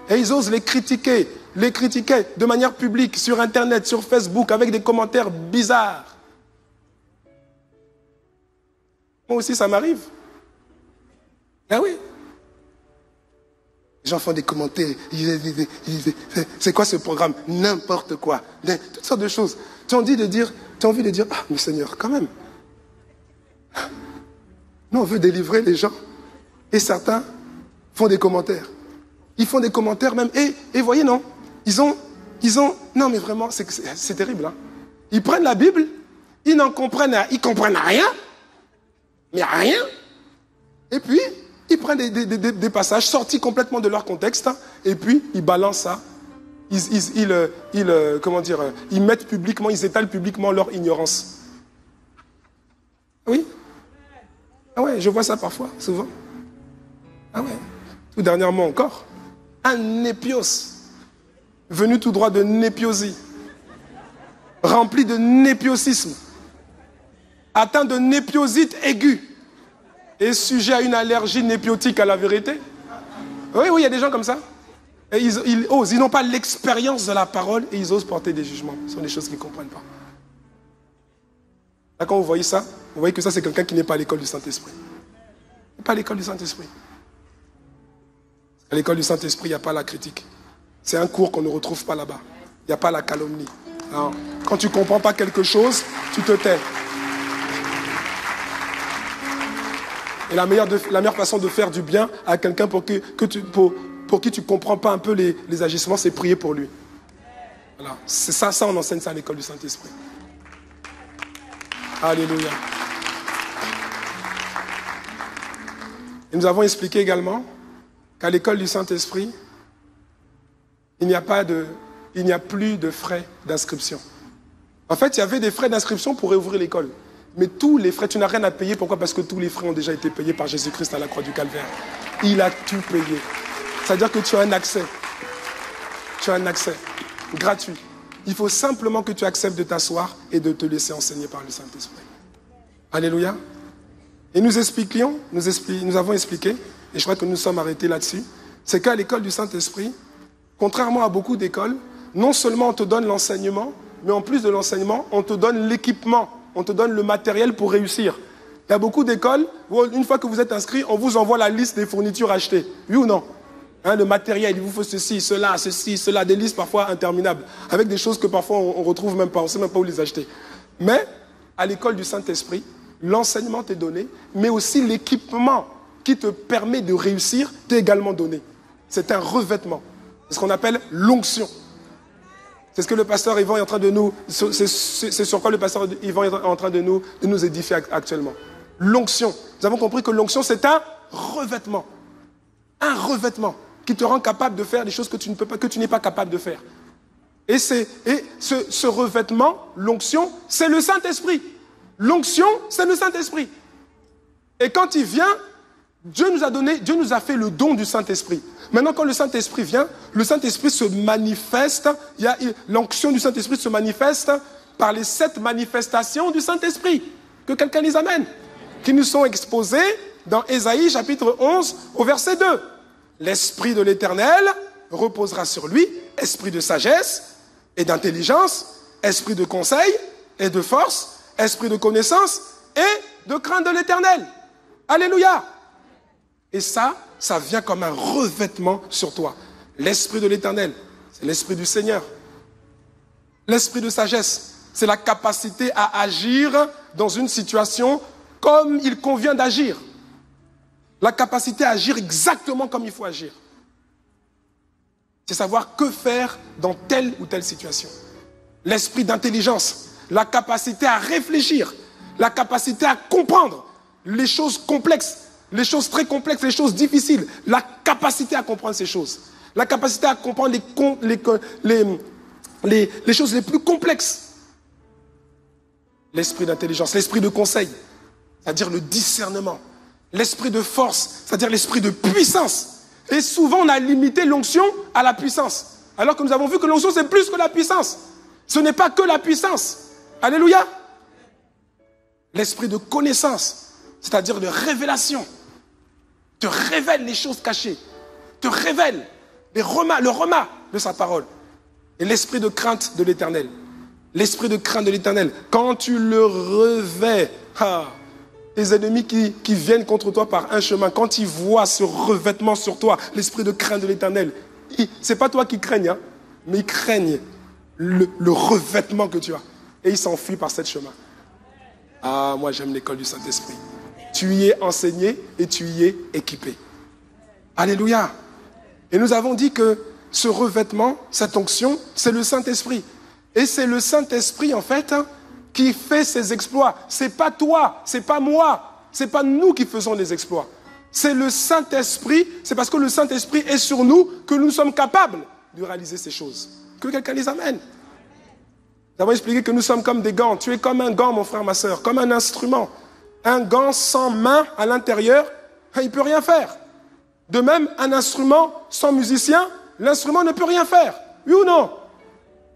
Et ils osent les critiquer. les critiquaient de manière publique, sur Internet, sur Facebook, avec des commentaires bizarres. Moi aussi, ça m'arrive. Ah oui. Les gens font des commentaires. C'est quoi ce programme? N'importe quoi. Toutes sortes de choses. Tu as envie de dire, ah, mais Seigneur, quand même. Nous, on veut délivrer les gens. Et certains font des commentaires. Ils font des commentaires même. Et voyez, non, ils ont, non mais vraiment, c'est terrible. Hein. Ils prennent la Bible, ils comprennent rien, mais rien. Et puis, ils prennent des passages sortis complètement de leur contexte, hein, et puis ils balancent ça. Ils mettent publiquement, ils étalent publiquement leur ignorance. Oui. Ah ouais, je vois ça parfois, souvent. Ah ouais. Tout dernièrement encore. Un népios, venu tout droit de népiosie, rempli de népiosisme, atteint de népiosite aiguë et sujet à une allergie népiotique à la vérité. Oui, il y a des gens comme ça. Et ils osent, ils n'ont pas l'expérience de la parole et ils osent porter des jugements. Ce sont des choses qu'ils ne comprennent pas. Là, quand vous voyez ça, vous voyez que ça, c'est quelqu'un qui n'est pas à l'école du Saint-Esprit. Il n'est pas à l'école du Saint-Esprit. À l'école du Saint-Esprit, il n'y a pas la critique. C'est un cours qu'on ne retrouve pas là-bas. Il n'y a pas la calomnie. Non. Quand tu ne comprends pas quelque chose, tu te tais. Et la meilleure façon de faire du bien à quelqu'un pour qui tu ne comprends pas un peu les agissements, c'est prier pour lui. Voilà. C'est ça, on enseigne ça à l'école du Saint-Esprit. Alléluia. Et nous avons expliqué également qu'à l'école du Saint-Esprit, il n'y a plus de frais d'inscription. En fait, il y avait des frais d'inscription pour réouvrir l'école. Mais tous les frais, tu n'as rien à payer. Pourquoi? Parce que tous les frais ont déjà été payés par Jésus-Christ à la croix du Calvaire. Il a tout payé. C'est-à-dire que tu as un accès. Tu as un accès gratuit. Il faut simplement que tu acceptes de t'asseoir et de te laisser enseigner par le Saint-Esprit. Alléluia. Et nous avons expliqué, et je crois que nous sommes arrêtés là-dessus, c'est qu'à l'école du Saint-Esprit, contrairement à beaucoup d'écoles, non seulement on te donne l'enseignement, mais en plus de l'enseignement, on te donne l'équipement, on te donne le matériel pour réussir. Il y a beaucoup d'écoles où, une fois que vous êtes inscrit, on vous envoie la liste des fournitures achetées. Oui ou non? Hein, le matériel, il vous faut ceci, cela, des listes parfois interminables, avec des choses que parfois on ne retrouve même pas, on ne sait même pas où les acheter. Mais à l'école du Saint-Esprit, l'enseignement t'est donné, mais aussi l'équipement qui te permet de réussir t'est également donné. C'est un revêtement. C'est ce qu'on appelle l'onction. C'est ce que le pasteur Yvan est en train de nous... C'est sur quoi le pasteur Yvan est en train de nous édifier actuellement. L'onction. Nous avons compris que l'onction, c'est un revêtement. Un revêtement qui te rend capable de faire des choses que tu ne peux pas, que tu n'es pas capable de faire. Et ce revêtement, l'onction, c'est le Saint-Esprit. L'onction, c'est le Saint-Esprit. Et quand il vient, Dieu nous a fait le don du Saint-Esprit. Maintenant, quand le Saint-Esprit vient, le Saint-Esprit se manifeste. L'onction du Saint-Esprit se manifeste par les 7 manifestations du Saint-Esprit. Que quelqu'un les amène. Qui nous sont exposées dans Ésaïe chapitre 11 au verset 2. L'Esprit de l'Éternel reposera sur lui, esprit de sagesse et d'intelligence, esprit de conseil et de force, esprit de connaissance et de crainte de l'Éternel. Alléluia. Et ça vient comme un revêtement sur toi. L'Esprit de l'Éternel, c'est l'Esprit du Seigneur. L'Esprit de sagesse, c'est la capacité à agir dans une situation comme il convient d'agir. La capacité à agir exactement comme il faut agir. C'est savoir que faire dans telle ou telle situation. L'esprit d'intelligence, la capacité à réfléchir, la capacité à comprendre les choses complexes, les choses très complexes, les choses difficiles, la capacité à comprendre ces choses, la capacité à comprendre les choses les plus complexes. L'esprit d'intelligence, l'esprit de conseil, c'est-à-dire le discernement. L'esprit de force, c'est-à-dire l'esprit de puissance. Et souvent, on a limité l'onction à la puissance. Alors que nous avons vu que l'onction, c'est plus que la puissance. Ce n'est pas que la puissance. Alléluia. L'esprit de connaissance, c'est-à-dire de révélation. Te révèle les choses cachées. Te révèle le remas de sa parole. Et l'esprit de crainte de l'Éternel. L'esprit de crainte de l'Éternel. Quand tu le revêts, tes ennemis qui viennent contre toi par un chemin, quand ils voient ce revêtement sur toi, l'esprit de crainte de l'Éternel, c'est pas toi qui craignes, hein, mais ils craignent le revêtement que tu as. Et ils s'enfuient par ce chemin. Ah, moi j'aime l'école du Saint-Esprit. Tu y es enseigné et tu y es équipé. Alléluia. Et nous avons dit que ce revêtement, cette onction, c'est le Saint-Esprit. Et c'est le Saint-Esprit, en fait, qui fait ses exploits. C'est pas toi, c'est pas moi, c'est pas nous qui faisons les exploits. C'est le Saint-Esprit, c'est parce que le Saint-Esprit est sur nous que nous sommes capables de réaliser ces choses. Que quelqu'un les amène. Nous avons expliqué que nous sommes comme des gants. Tu es comme un gant, mon frère, ma soeur, comme un instrument. Un gant sans main à l'intérieur, il ne peut rien faire. De même, un instrument sans musicien, l'instrument ne peut rien faire. Oui ou non?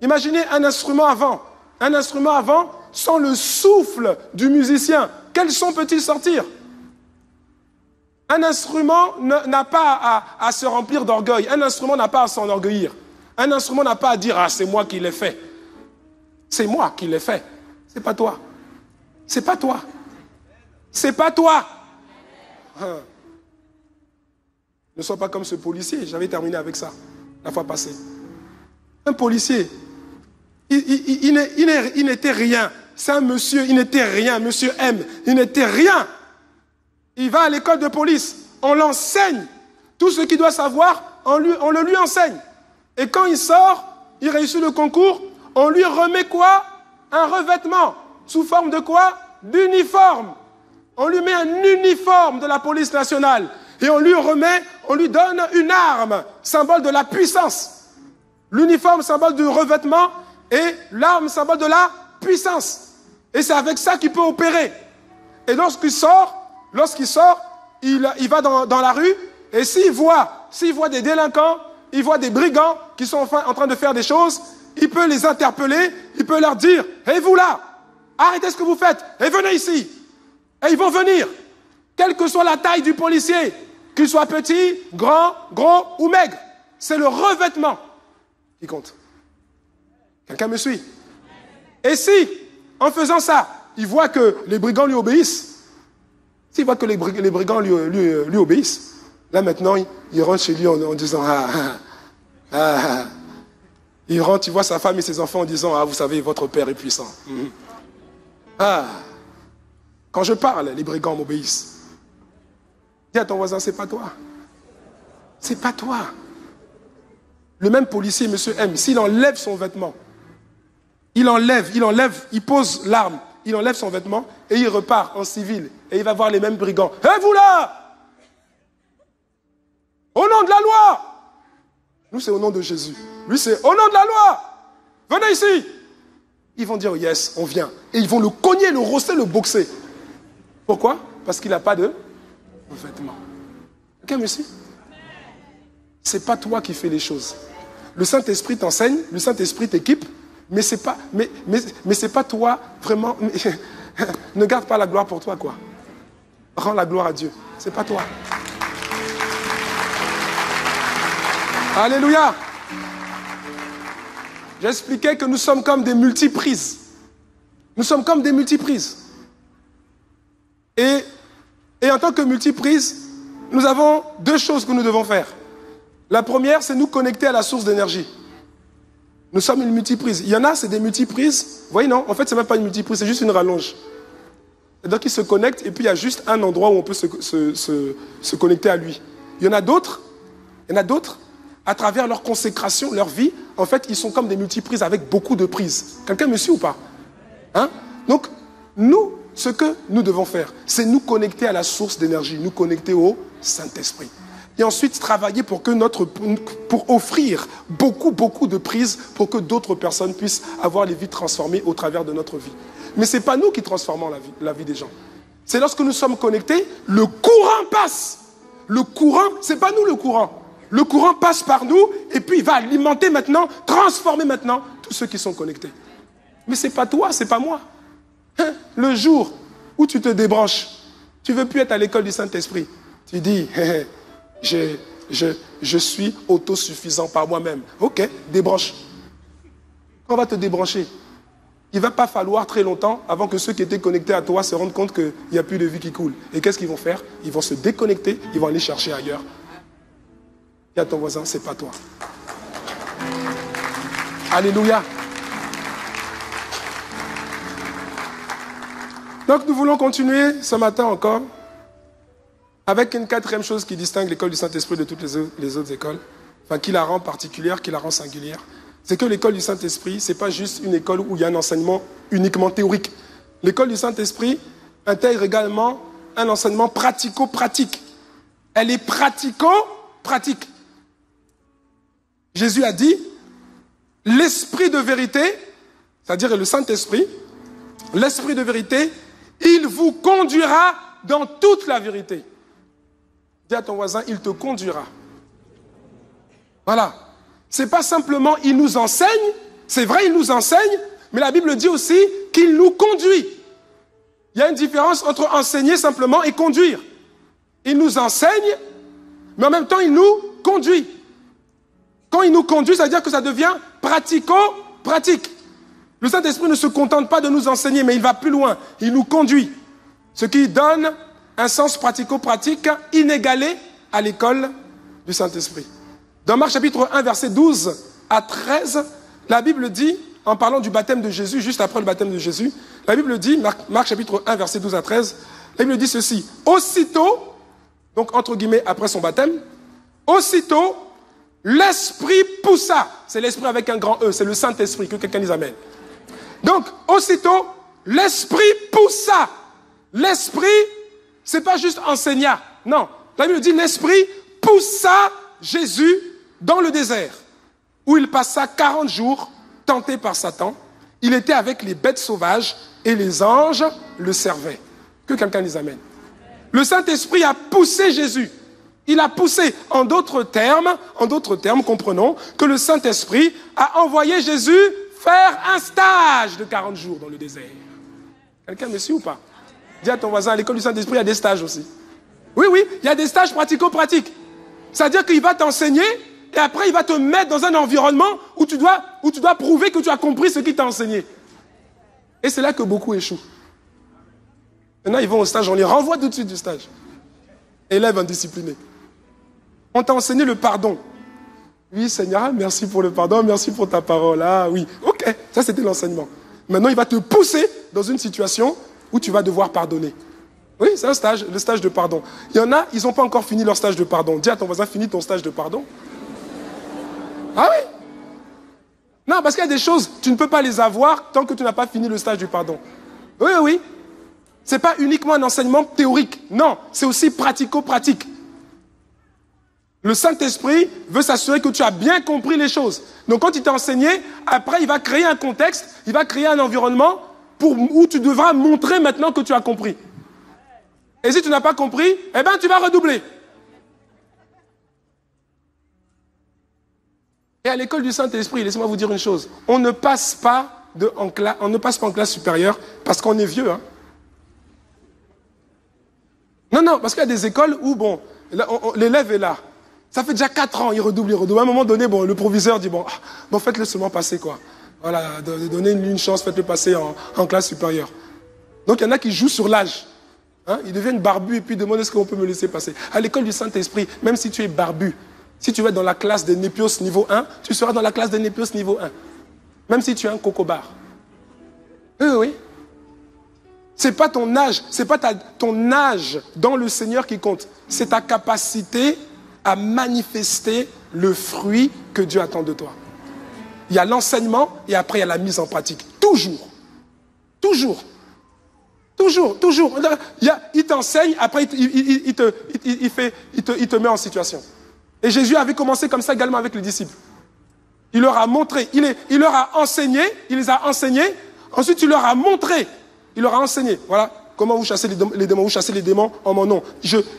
Imaginez un instrument avant. Un instrument avant, sans le souffle du musicien, quel son peut-il sortir? Un instrument n'a pas à se remplir d'orgueil. Un instrument n'a pas à s'enorgueillir. Un instrument n'a pas à dire « Ah, c'est moi qui l'ai fait. C'est moi qui l'ai fait. » C'est pas toi. C'est pas toi. C'est pas toi. Ne sois pas comme ce policier. J'avais terminé avec ça la fois passée. Un policier, il n'était rien. C'est un monsieur, il n'était rien. Monsieur M, il n'était rien. Il va à l'école de police. On l'enseigne. Tout ce qu'il doit savoir, on le lui enseigne. Et quand il sort, il réussit le concours, on lui remet quoi? Un revêtement. Sous forme de quoi? D'uniforme. On lui met un uniforme de la police nationale. Et on lui donne une arme, symbole de la puissance. L'uniforme, symbole du revêtement, et l'arme, symbole de la puissance. Et c'est avec ça qu'il peut opérer. Et lorsqu'il sort, il va dans la rue, et s'il voit des délinquants, il voit des brigands qui sont en train de faire des choses, il peut les interpeller, il peut leur dire « Hey, vous là, arrêtez ce que vous faites, et venez ici !» Et ils vont venir, quelle que soit la taille du policier, qu'il soit petit, grand, gros ou maigre. C'est le revêtement qui compte. Quelqu'un me suit? Et si, en faisant ça, il voit que les brigands lui obéissent, s'il voit que les brigands lui obéissent, là maintenant, il rentre chez lui en disant il rentre, il voit sa femme et ses enfants en disant « Ah, vous savez, votre père est puissant. » Quand je parle, les brigands m'obéissent. Dis à ton voisin, c'est pas toi. C'est pas toi. Le même policier, monsieur M, s'il enlève son vêtement, il pose l'arme, il enlève son vêtement et il repart en civil. Et il va voir les mêmes brigands. « Hé, vous là! Au nom de la loi! » Nous, c'est au nom de Jésus. Lui, c'est au nom de la loi! Venez ici! Ils vont dire, yes, on vient. Et ils vont le cogner, le rosser, le boxer. Pourquoi? Parce qu'il n'a pas de vêtements. Quelqu'un me suit? C'est pas toi qui fais les choses. Le Saint-Esprit t'enseigne, le Saint-Esprit t'équipe, mais c'est pas, c'est pas toi vraiment. Ne garde pas la gloire pour toi, quoi. Rends la gloire à Dieu. C'est pas toi. Alléluia. J'expliquais que nous sommes comme des multiprises. Nous sommes comme des multiprises. Et en tant que multiprise, nous avons deux choses que nous devons faire. La première, c'est nous connecter à la source d'énergie. Nous sommes une multiprise. Il y en a, c'est des multiprises. Vous voyez, non? En fait, ce n'est même pas une multiprise, c'est juste une rallonge. Et donc, ils se connectent et puis il y a juste un endroit où on peut se connecter à lui. Il y en a d'autres, à travers leur consécration, leur vie, en fait, ils sont comme des multiprises avec beaucoup de prises. Quelqu'un me suit ou pas? Hein? Donc, nous, ce que nous devons faire, c'est nous connecter à la source d'énergie, nous connecter au Saint-Esprit. Et ensuite, travailler pour offrir beaucoup de prises pour que d'autres personnes puissent avoir les vies transformées au travers de notre vie. Mais ce n'est pas nous qui transformons la vie des gens. C'est lorsque nous sommes connectés, le courant passe. Le courant, ce n'est pas nous le courant. Le courant passe par nous et puis il va alimenter maintenant, transformer maintenant tous ceux qui sont connectés. Mais ce n'est pas toi, ce n'est pas moi. Le jour où tu te débranches, tu ne veux plus être à l'école du Saint-Esprit. Tu dis, je suis autosuffisant par moi-même. Ok, débranche. Quand on va te débrancher, il ne va pas falloir très longtemps avant que ceux qui étaient connectés à toi se rendent compte qu'il n'y a plus de vie qui coule. Et qu'est-ce qu'ils vont faire? Ils vont se déconnecter, ils vont aller chercher ailleurs. Dis à ton voisin, c'est pas toi. Alléluia. Donc nous voulons continuer ce matin encore avec une quatrième chose qui distingue l'école du Saint-Esprit de toutes les autres écoles, enfin qui la rend particulière, qui la rend singulière. C'est que l'école du Saint-Esprit, ce n'est pas juste une école où il y a un enseignement uniquement théorique. L'école du Saint-Esprit intègre également un enseignement pratico-pratique. Elle est pratico-pratique. Jésus a dit, l'Esprit de vérité, c'est-à-dire le Saint-Esprit, l'Esprit de vérité, il vous conduira dans toute la vérité. Dis à ton voisin, il te conduira. Voilà. C'est pas simplement il nous enseigne, c'est vrai il nous enseigne, mais la Bible dit aussi qu'il nous conduit. Il y a une différence entre enseigner simplement et conduire. Il nous enseigne, mais en même temps il nous conduit. Quand il nous conduit, ça veut dire que ça devient pratico-pratique. Le Saint-Esprit ne se contente pas de nous enseigner, mais il va plus loin, il nous conduit. Ce qui donne un sens pratico-pratique inégalé à l'école du Saint-Esprit. Dans Marc chapitre 1, versets 12 à 13, la Bible dit, en parlant du baptême de Jésus, juste après le baptême de Jésus, la Bible dit, Marc chapitre 1, versets 12 à 13, la Bible dit ceci, aussitôt, donc entre guillemets après son baptême, aussitôt, l'Esprit poussa, c'est l'Esprit avec un grand E, c'est le Saint-Esprit, que quelqu'un dise amen. Donc, aussitôt, l'Esprit poussa. L'Esprit, c'est pas juste enseigna, non. La Bible dit, l'Esprit poussa Jésus dans le désert, où il passa 40 jours tenté par Satan. Il était avec les bêtes sauvages et les anges le servaient. Que quelqu'un dise amen. Le Saint-Esprit a poussé Jésus. Il a poussé. En d'autres termes, comprenons que le Saint-Esprit a envoyé Jésus faire un stage de 40 jours dans le désert. Quelqu'un me suit ou pas? Dis à ton voisin, à l'école du Saint-Esprit, il y a des stages aussi. Oui, il y a des stages pratico-pratiques. C'est-à-dire qu'il va t'enseigner et après il va te mettre dans un environnement où tu dois prouver que tu as compris ce qu'il t'a enseigné. Et c'est là que beaucoup échouent. Maintenant ils vont au stage, on les renvoie tout de suite du stage. Élèves indisciplinés. On t'a enseigné le pardon. Oui Seigneur, merci pour le pardon, merci pour ta parole. Ah oui, ok, ça c'était l'enseignement. Maintenant il va te pousser dans une situation où tu vas devoir pardonner. Oui, c'est un stage, le stage de pardon. Il y en a, ils n'ont pas encore fini leur stage de pardon. Dis à ton voisin, finis ton stage de pardon. Ah oui? Non, parce qu'il y a des choses, tu ne peux pas les avoir tant que tu n'as pas fini le stage du pardon. Oui. Ce n'est pas uniquement un enseignement théorique. Non, c'est aussi pratico-pratique. Le Saint-Esprit veut s'assurer que tu as bien compris les choses. Donc quand il t'a enseigné, après il va créer un contexte, il va créer un environnement où tu devras montrer maintenant que tu as compris. Et si tu n'as pas compris, eh bien tu vas redoubler. Et à l'école du Saint-Esprit, laissez-moi vous dire une chose, on ne passe pas en classe supérieure parce qu'on est vieux. Hein. Non, parce qu'il y a des écoles où, bon, l'élève est là. Ça fait déjà 4 ans, il redouble. À un moment donné, bon, le proviseur dit, bon, faites-le seulement passer, quoi. Voilà, donnez une chance, faites-le passer en classe supérieure. Donc il y en a qui jouent sur l'âge. Hein, ils deviennent barbus et puis demandent est-ce qu'on peut me laisser passer. À l'école du Saint-Esprit, même si tu es barbu, si tu vas dans la classe des Népios niveau 1, tu seras dans la classe des Népios niveau 1. Même si tu es un cocobar. Oui. C'est pas ton âge, c'est pas ton âge dans le Seigneur qui compte. C'est ta capacité à manifester le fruit que Dieu attend de toi. Il y a l'enseignement et après il y a la mise en pratique. Toujours. Il t'enseigne, après il te met en situation. Et Jésus avait commencé comme ça également avec les disciples. Il leur a montré, il leur a enseigné, il les a enseignés, ensuite il leur a montré, il leur a enseigné, voilà, comment vous chassez les démons, vous chassez les démons en mon nom.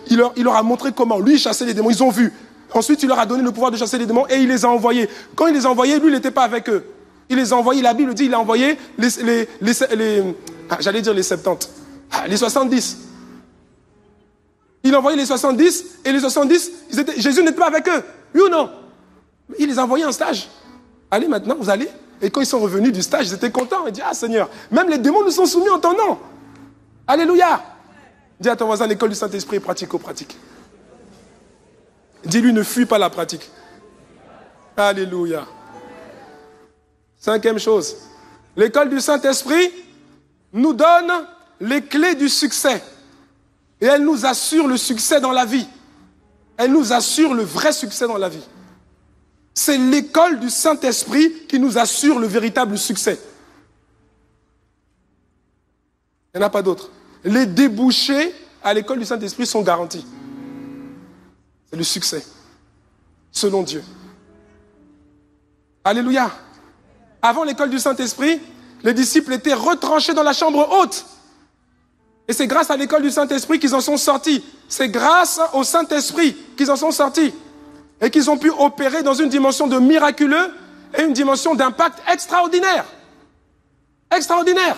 Il leur a montré comment, lui il chassait les démons, ils ont vu. Ensuite il leur a donné le pouvoir de chasser les démons et il les a envoyés. Quand il les a envoyés, lui il n'était pas avec eux. Il les a envoyés, la Bible dit, il a envoyé les 70, les 70. Il a envoyé les 70 et les 70, Jésus n'était pas avec eux. Oui ou non? Il les a envoyés en stage. Allez maintenant, vous allez Et quand ils sont revenus du stage, ils étaient contents. Ils disent, ah Seigneur, même les démons nous sont soumis en ton nom. Alléluia. Dis à ton voisin, l'école du Saint-Esprit est pratico-pratique. Dis-lui, ne fuis pas la pratique. Alléluia. Cinquième chose, l'école du Saint-Esprit nous donne les clés du succès. Et elle nous assure le succès dans la vie. Elle nous assure le vrai succès dans la vie. C'est l'école du Saint-Esprit qui nous assure le véritable succès. Il n'y en a pas d'autre. Les débouchés à l'école du Saint-Esprit sont garantis. C'est le succès, selon Dieu. Alléluia. Avant l'école du Saint-Esprit, les disciples étaient retranchés dans la chambre haute. Et c'est grâce à l'école du Saint-Esprit qu'ils en sont sortis. C'est grâce au Saint-Esprit qu'ils en sont sortis. Et qu'ils ont pu opérer dans une dimension de miraculeux et une dimension d'impact extraordinaire. Extraordinaire.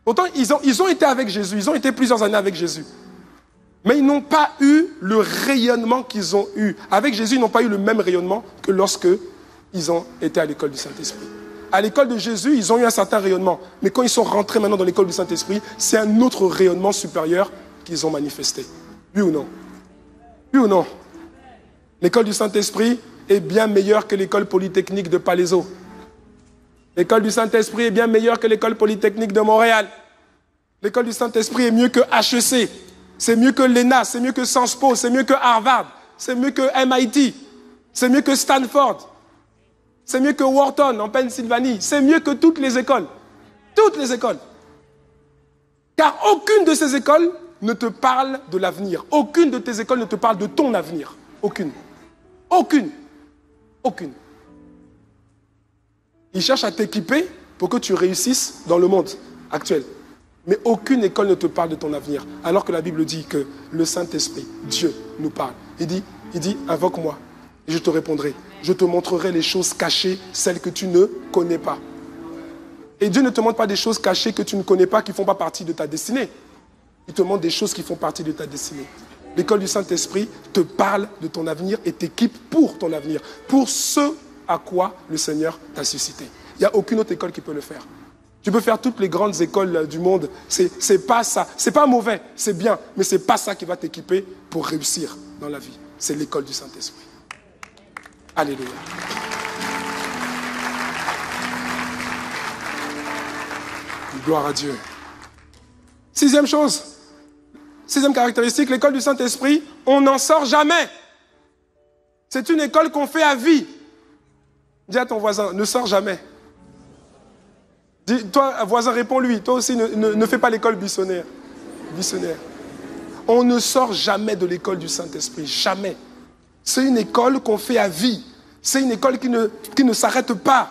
Pourtant, ils ont été avec Jésus. Ils ont été plusieurs années avec Jésus. Mais ils n'ont pas eu le rayonnement qu'ils ont eu. Avec Jésus, ils n'ont pas eu le même rayonnement que lorsque ils ont été à l'école du Saint-Esprit. À l'école de Jésus, ils ont eu un certain rayonnement. Mais quand ils sont rentrés maintenant dans l'école du Saint-Esprit, c'est un autre rayonnement supérieur qu'ils ont manifesté. Oui ou non? Oui ou non? L'école du Saint-Esprit est bien meilleure que l'école polytechnique de Palaiseau. L'école du Saint-Esprit est bien meilleure que l'école polytechnique de Montréal. L'école du Saint-Esprit est mieux que HEC. C'est mieux que l'ENA, c'est mieux que Sciences Po, c'est mieux que Harvard, c'est mieux que MIT, c'est mieux que Stanford, c'est mieux que Wharton en Pennsylvanie, c'est mieux que toutes les écoles. Toutes les écoles. Car aucune de ces écoles ne te parle de l'avenir. Aucune de tes écoles ne te parle de ton avenir. Aucune. Aucune. Aucune. Ils cherchent à t'équiper pour que tu réussisses dans le monde actuel. Mais aucune école ne te parle de ton avenir. Alors que la Bible dit que le Saint-Esprit, Dieu, nous parle. Il dit, invoque-moi et je te répondrai. Je te montrerai les choses cachées, celles que tu ne connais pas. Et Dieu ne te montre pas des choses cachées que tu ne connais pas, qui ne font pas partie de ta destinée. Il te montre des choses qui font partie de ta destinée. L'école du Saint-Esprit te parle de ton avenir et t'équipe pour ton avenir, pour ce à quoi le Seigneur t'a suscité. Il n'y a aucune autre école qui peut le faire. Tu peux faire toutes les grandes écoles du monde, c'est pas ça. C'est pas mauvais, c'est bien, mais c'est pas ça qui va t'équiper pour réussir dans la vie. C'est l'école du Saint-Esprit. Alléluia. Gloire à Dieu. Sixième chose, sixième caractéristique, l'école du Saint-Esprit, on n'en sort jamais. C'est une école qu'on fait à vie. Dis à ton voisin, ne sors jamais. Dis, toi, voisin, réponds-lui. Toi aussi, ne fais pas l'école buissonnière. On ne sort jamais de l'école du Saint-Esprit. Jamais. C'est une école qu'on fait à vie. C'est une école qui ne s'arrête pas.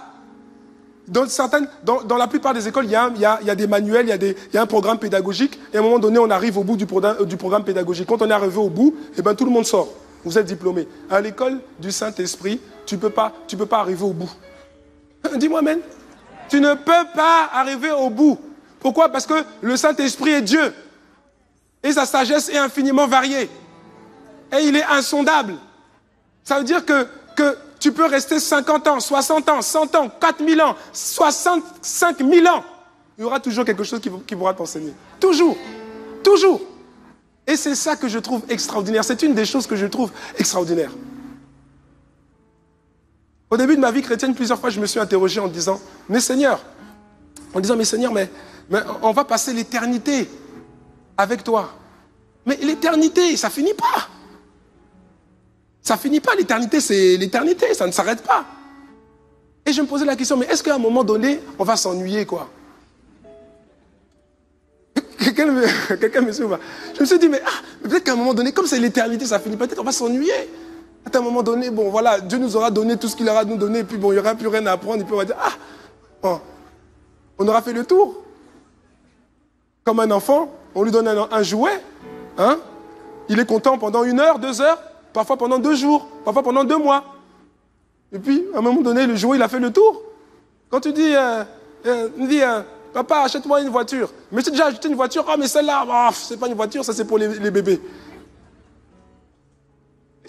Dans la plupart des écoles, il y a des manuels, il y a un programme pédagogique. Et à un moment donné, on arrive au bout du programme pédagogique. Quand on est arrivé au bout, eh ben, tout le monde sort. Vous êtes diplômé. À l'école du Saint-Esprit, tu peux pas arriver au bout. Dis-moi, amen. Tu ne peux pas arriver au bout. Pourquoi? Parce que le Saint-Esprit est Dieu. Et sa sagesse est infiniment variée. Et il est insondable. Ça veut dire que tu peux rester 50 ans, 60 ans, 100 ans, 4000 ans, 65 000 ans. Il y aura toujours quelque chose qui pourra t'enseigner. Toujours. Toujours. Et c'est ça que je trouve extraordinaire. C'est une des choses que je trouve extraordinaire. Au début de ma vie chrétienne, plusieurs fois, je me suis interrogé en disant, mais Seigneur, mais on va passer l'éternité avec toi. Mais l'éternité, ça finit pas. Ça finit pas, l'éternité, c'est l'éternité, ça ne s'arrête pas. Et je me posais la question, mais est-ce qu'à un moment donné, on va s'ennuyer, quoi? Quelqu'un me suit ou pas? Je me suis dit, mais peut-être qu'à un moment donné, comme c'est l'éternité, ça finit, peut-être on va s'ennuyer. À un moment donné, bon voilà, Dieu nous aura donné tout ce qu'il aura nous donné, et puis bon, il n'y aura plus rien à apprendre, et puis on va dire, bon, on aura fait le tour. Comme un enfant, on lui donne un jouet, hein? Il est content pendant 1 heure, 2 heures, parfois pendant 2 jours, parfois pendant 2 mois. Et puis, à un moment donné, le jouet, il a fait le tour. Quand tu dis, papa, achète-moi une voiture. Mais j'ai déjà acheté une voiture, mais celle-là, c'est pas une voiture, ça c'est pour les bébés.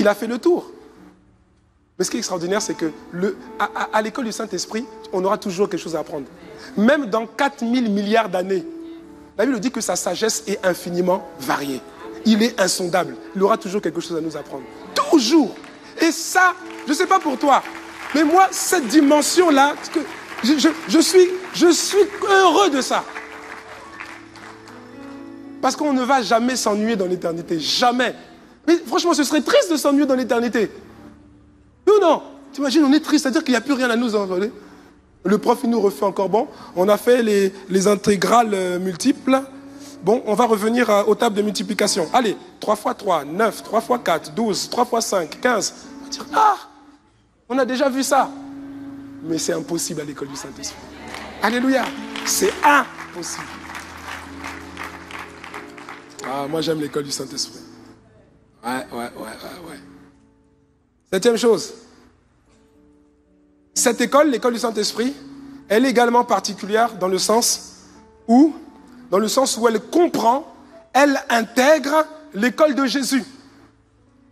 Il a fait le tour. Mais ce qui est extraordinaire, c'est que à l'école du Saint-Esprit, on aura toujours quelque chose à apprendre. Même dans 4000 milliards d'années, la Bible dit que sa sagesse est infiniment variée. Il est insondable. Il aura toujours quelque chose à nous apprendre. Toujours. Et ça, je ne sais pas pour toi, mais moi, cette dimension-là, je suis heureux de ça. Parce qu'on ne va jamais s'ennuyer dans l'éternité. Jamais. Mais franchement, ce serait triste de s'ennuyer dans l'éternité. Non. Tu imagines, on est triste, c'est-à-dire qu'il n'y a plus rien à nous envoler. Le prof, il nous refait encore bon. On a fait les intégrales multiples. Bon, on va revenir aux tables de multiplication. Allez, 3 x 3, 9, 3 x 4, 12, 3 x 5, 15. On va dire, on a déjà vu ça. Mais c'est impossible à l'école du Saint-Esprit. Alléluia. C'est impossible. Moi j'aime l'école du Saint-Esprit. Ouais. 7e chose. Cette école, l'école du Saint-Esprit, elle est également particulière dans le sens où elle comprend, elle intègre l'école de Jésus.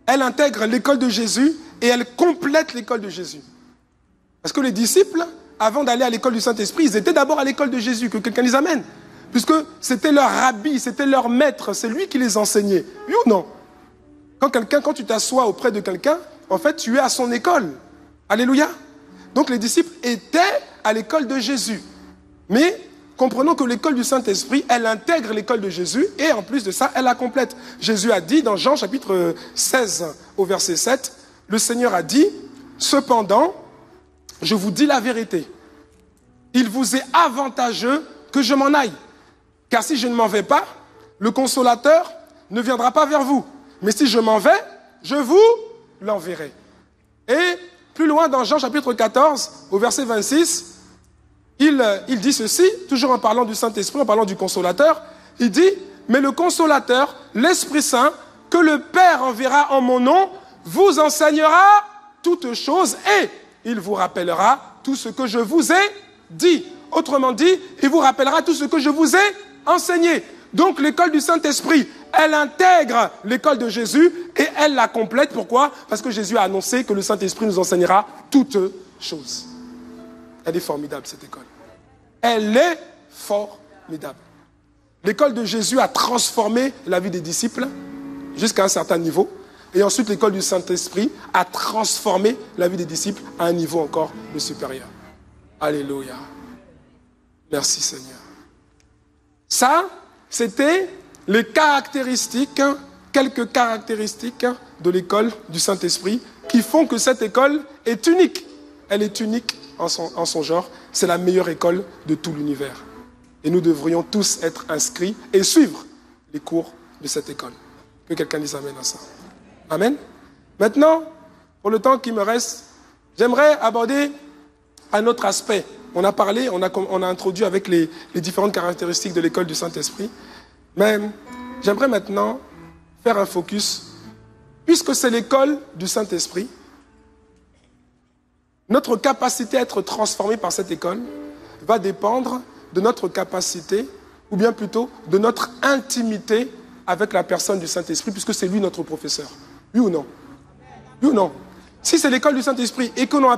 Elle intègre l'école de Jésus et elle complète l'école de Jésus. Parce que les disciples, avant d'aller à l'école du Saint-Esprit, ils étaient d'abord à l'école de Jésus, que quelqu'un les amène. Puisque c'était leur rabbi, c'était leur maître, c'est lui qui les enseignait. Oui ou non? Quand tu t'assois auprès de quelqu'un, en fait, tu es à son école. Alléluia. Donc les disciples étaient à l'école de Jésus. Mais comprenons que l'école du Saint-Esprit, elle intègre l'école de Jésus et en plus de ça, elle la complète. Jésus a dit dans Jean chapitre 16 au verset 7, le Seigneur a dit, cependant, je vous dis la vérité, il vous est avantageux que je m'en aille. Car si je ne m'en vais pas, le consolateur ne viendra pas vers vous. Mais si je m'en vais, je vous l'enverrai. Et plus loin dans Jean chapitre 14, au verset 26, il dit ceci, toujours en parlant du Saint-Esprit, en parlant du consolateur, il dit, mais le consolateur, l'Esprit Saint, que le Père enverra en mon nom, vous enseignera toutes choses et il vous rappellera tout ce que je vous ai dit. Autrement dit, il vous rappellera tout ce que je vous ai enseigné. Donc l'école du Saint-Esprit, elle intègre l'école de Jésus et elle la complète. Pourquoi? Parce que Jésus a annoncé que le Saint-Esprit nous enseignera toutes choses. Elle est formidable, cette école. Elle est formidable. L'école de Jésus a transformé la vie des disciples jusqu'à un certain niveau. Et ensuite, l'école du Saint-Esprit a transformé la vie des disciples à un niveau encore plus supérieur. Alléluia. Merci Seigneur. Ça, c'était les caractéristiques, quelques caractéristiques de l'école du Saint-Esprit qui font que cette école est unique. Elle est unique en son genre. C'est la meilleure école de tout l'univers. Et nous devrions tous être inscrits et suivre les cours de cette école. Que quelqu'un dise amen à ça. Amen. Maintenant, pour le temps qui me reste, j'aimerais aborder un autre aspect. On a parlé, on a introduit avec les différentes caractéristiques de l'école du Saint-Esprit. Mais j'aimerais maintenant faire un focus. Puisque c'est l'école du Saint-Esprit, notre capacité à être transformé par cette école va dépendre de notre capacité, ou bien plutôt de notre intimité avec la personne du Saint-Esprit, puisque c'est lui notre professeur. Oui ou non? Oui ou non? Si c'est l'école du Saint-Esprit et qu'on n'a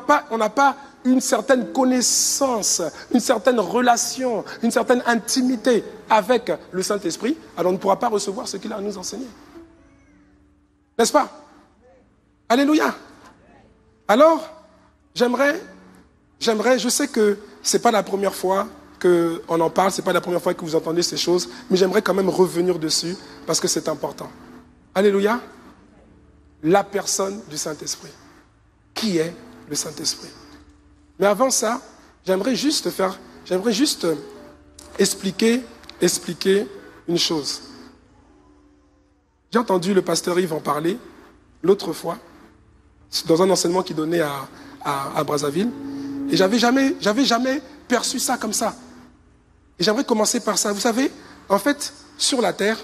pas une certaine connaissance, une certaine relation, une certaine intimité avec le Saint-Esprit, alors on ne pourra pas recevoir ce qu'il a à nous enseigner. N'est-ce pas? Alléluia. Alors, j'aimerais, je sais que ce n'est pas la première fois qu'on en parle, ce n'est pas la première fois que vous entendez ces choses, mais j'aimerais quand même revenir dessus parce que c'est important. Alléluia. La personne du Saint-Esprit. Qui est le Saint-Esprit? Mais avant ça, j'aimerais juste expliquer une chose. J'ai entendu le pasteur Yves en parler l'autre fois, dans un enseignement qu'il donnait à Brazzaville, et j'avais jamais perçu ça comme ça. Et j'aimerais commencer par ça. Vous savez, en fait, sur la terre,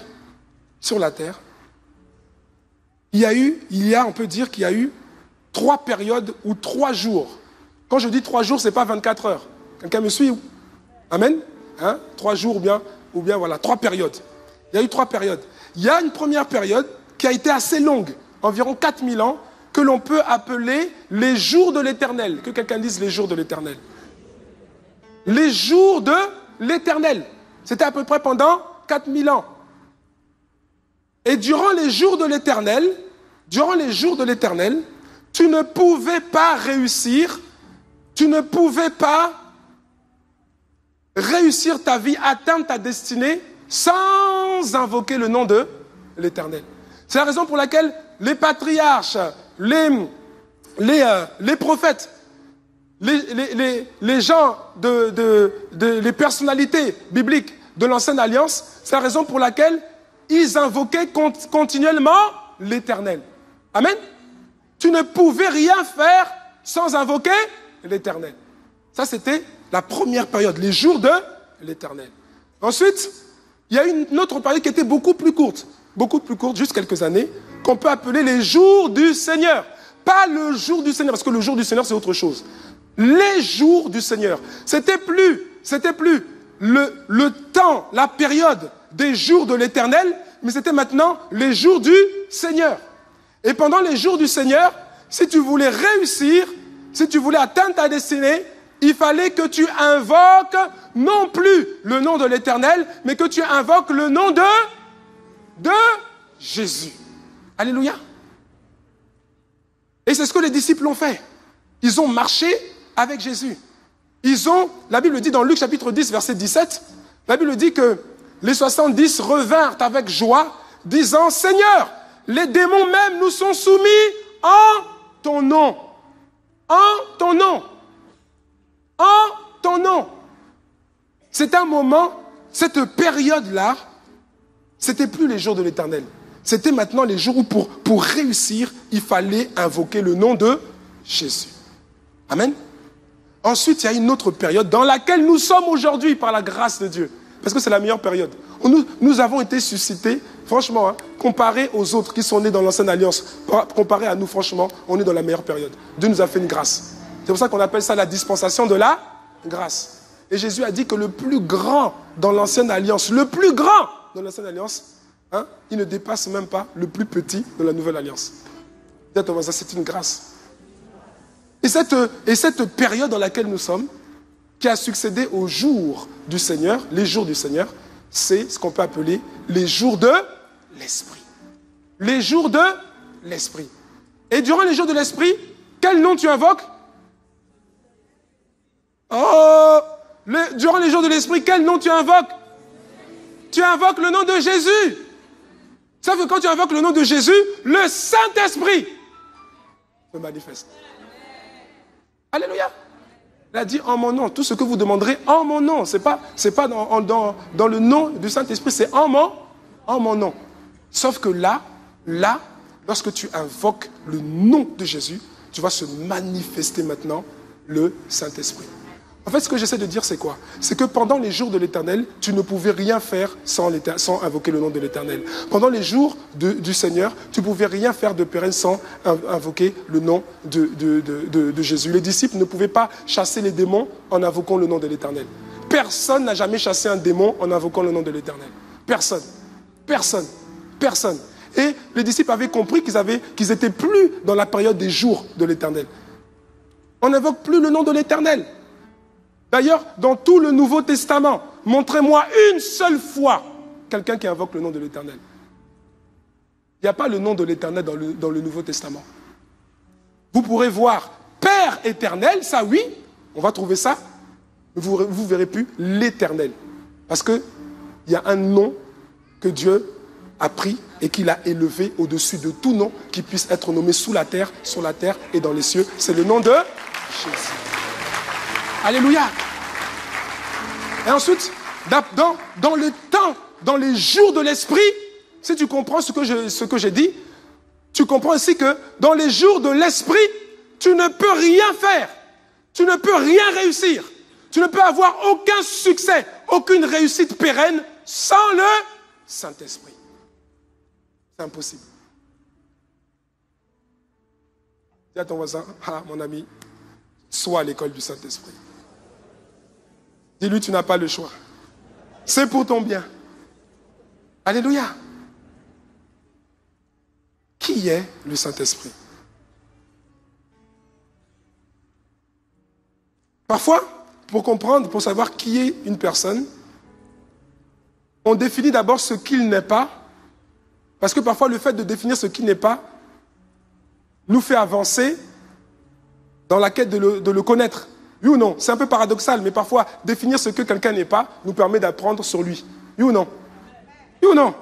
on peut dire qu'il y a eu 3 périodes ou 3 jours. Quand je dis 3 jours, ce n'est pas 24 heures. Quelqu'un me suit? Amen? 3 jours ou bien voilà, 3 périodes. Il y a eu 3 périodes. Il y a une première période qui a été assez longue, environ 4000 ans, que l'on peut appeler les jours de l'Éternel. Que quelqu'un dise les jours de l'Éternel. Les jours de l'Éternel. C'était à peu près pendant 4000 ans. Et durant les jours de l'Éternel, tu ne pouvais pas réussir, tu ne pouvais pas réussir ta vie, atteindre ta destinée sans invoquer le nom de l'Éternel. C'est la raison pour laquelle les patriarches, les prophètes, les gens, les personnalités bibliques de l'Ancienne Alliance, c'est la raison pour laquelle ils invoquaient continuellement l'Éternel. Amen. Tu ne pouvais rien faire sans invoquer l'Éternel. Ça, c'était la première période, les jours de l'Éternel. Ensuite, il y a une autre période qui était beaucoup plus courte, juste quelques années, qu'on peut appeler les jours du Seigneur. Pas le jour du Seigneur, parce que le jour du Seigneur, c'est autre chose. Les jours du Seigneur. C'était plus le temps, la période des jours de l'Éternel, mais c'était maintenant les jours du Seigneur. Et pendant les jours du Seigneur, si tu voulais réussir, si tu voulais atteindre ta destinée, il fallait que tu invoques non plus le nom de l'Éternel, mais que tu invoques le nom de Jésus. Alléluia. Et c'est ce que les disciples ont fait. Ils ont marché avec Jésus. La Bible dit dans Luc chapitre 10, verset 17, la Bible dit que les 70 revinrent avec joie, disant, Seigneur, les démons même nous sont soumis en ton nom. En ton nom. En ton nom. C'est un moment, cette période-là, c'était plus les jours de l'Éternel. C'était maintenant les jours où pour réussir, il fallait invoquer le nom de Jésus. Amen. Ensuite, il y a une autre période dans laquelle nous sommes aujourd'hui par la grâce de Dieu. Parce que c'est la meilleure période. Nous avons été suscités, franchement, comparé aux autres qui sont nés dans l'Ancienne Alliance, comparé à nous, franchement, on est dans la meilleure période. Dieu nous a fait une grâce. C'est pour ça qu'on appelle ça la dispensation de la grâce. Et Jésus a dit que le plus grand dans l'Ancienne Alliance, il ne dépasse même pas le plus petit de la Nouvelle Alliance. C'est une grâce. Et cette période dans laquelle nous sommes, qui a succédé aux jours du Seigneur, les jours du Seigneur, c'est ce qu'on peut appeler les jours de l'Esprit. Les jours de l'Esprit. Et durant les jours de l'Esprit, quel nom tu invoques? Durant les jours de l'Esprit, quel nom tu invoques? Tu invoques le nom de Jésus. Sauf que quand tu invoques le nom de Jésus, le Saint-Esprit se manifeste. Alléluia. Il a dit en mon nom, tout ce que vous demanderez en mon nom. C'est pas dans le nom du Saint-Esprit, c'est en mon nom. Sauf que là, lorsque tu invoques le nom de Jésus, tu vas se manifester maintenant le Saint-Esprit. En fait, ce que j'essaie de dire, c'est quoi? C'est que pendant les jours de l'Éternel, tu ne pouvais rien faire sans invoquer le nom de l'Éternel. Pendant les jours du Seigneur, tu ne pouvais rien faire de pérenne sans invoquer le nom de Jésus. Les disciples ne pouvaient pas chasser les démons en invoquant le nom de l'Éternel. Personne n'a jamais chassé un démon en invoquant le nom de l'Éternel. Personne. Personne. Personne. Et les disciples avaient compris qu'ils n'étaient plus dans la période des jours de l'Éternel. On n'invoque plus le nom de l'Éternel. D'ailleurs, dans tout le Nouveau Testament, montrez-moi une seule fois quelqu'un qui invoque le nom de l'Éternel. Il n'y a pas le nom de l'Éternel dans le Nouveau Testament. Vous pourrez voir Père éternel, ça oui, on va trouver ça. Vous ne verrez plus l'Éternel. Parce qu'il y a un nom que Dieu a pris et qu'il a élevé au-dessus de tout nom qui puisse être nommé sous la terre, sur la terre et dans les cieux. C'est le nom de Jésus. Alléluia. Et ensuite, dans le temps, dans les jours de l'Esprit, si tu comprends ce que j'ai dit, tu comprends aussi que dans les jours de l'Esprit, tu ne peux rien faire. Tu ne peux rien réussir. Tu ne peux avoir aucun succès, aucune réussite pérenne sans le Saint-Esprit. C'est impossible. Dis à ton voisin, mon ami, sois à l'école du Saint-Esprit. Dis-lui, tu n'as pas le choix. C'est pour ton bien. Alléluia. Qui est le Saint-Esprit? Parfois, pour comprendre, pour savoir qui est une personne, on définit d'abord ce qu'il n'est pas, parce que parfois le fait de définir ce qu'il n'est pas nous fait avancer dans la quête de le connaître. Oui ou non? C'est un peu paradoxal, mais parfois définir ce que quelqu'un n'est pas nous permet d'apprendre sur lui. Oui ou non? Oui ou non?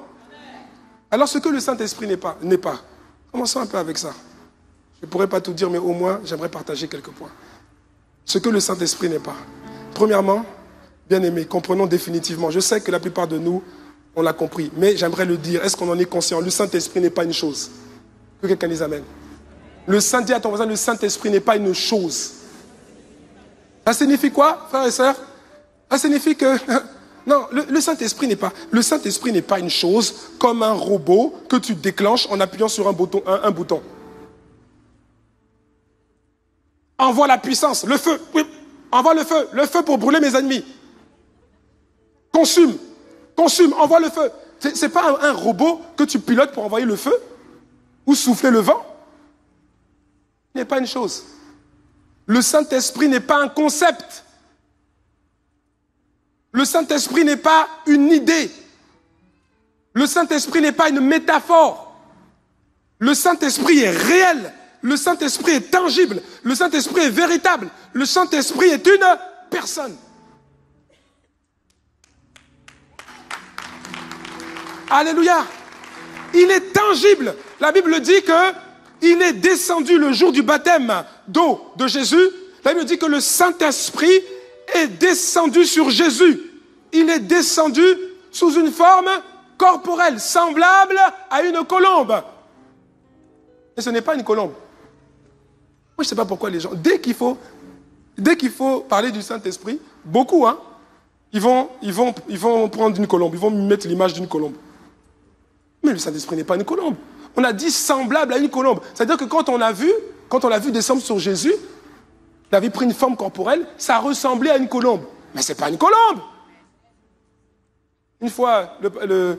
Alors ce que le Saint-Esprit n'est pas. Commençons un peu avec ça. Je ne pourrais pas tout dire, mais au moins j'aimerais partager quelques points. Ce que le Saint-Esprit n'est pas. Premièrement, bien-aimés, comprenons définitivement. Je sais que la plupart de nous, on l'a compris, mais j'aimerais le dire. Est-ce qu'on en est conscient? Le Saint-Esprit n'est pas une chose. Que quelqu'un dise amen. Le Saint-Dit à ton voisin, le Saint-Esprit n'est pas une chose. Ça signifie quoi, frères et sœurs? Ça signifie que... Non, le Saint-Esprit n'est pas... Le Saint-Esprit n'est pas une chose comme un robot que tu déclenches en appuyant sur un bouton. Envoie la puissance, le feu. Oui, envoie le feu pour brûler mes ennemis. Consume, envoie le feu. C'est pas un robot que tu pilotes pour envoyer le feu ou souffler le vent. Ce n'est pas une chose. Le Saint-Esprit n'est pas un concept. Le Saint-Esprit n'est pas une idée. Le Saint-Esprit n'est pas une métaphore. Le Saint-Esprit est réel. Le Saint-Esprit est tangible. Le Saint-Esprit est véritable. Le Saint-Esprit est une personne. Alléluia. Il est tangible. La Bible dit qu'il est descendu le jour du baptême d'eau de Jésus. La Bible dit que le Saint-Esprit est descendu sur Jésus. Il est descendu sous une forme corporelle, semblable à une colombe. Et ce n'est pas une colombe. Moi, je ne sais pas pourquoi les gens, dès qu'il faut parler du Saint-Esprit, beaucoup, ils vont prendre une colombe, ils vont mettre l'image d'une colombe. Mais le Saint-Esprit n'est pas une colombe. On a dit semblable à une colombe. C'est-à-dire que quand on l'a vu descendre sur Jésus, il avait pris une forme corporelle, ça ressemblait à une colombe. Mais ce n'est pas une colombe. Une fois, le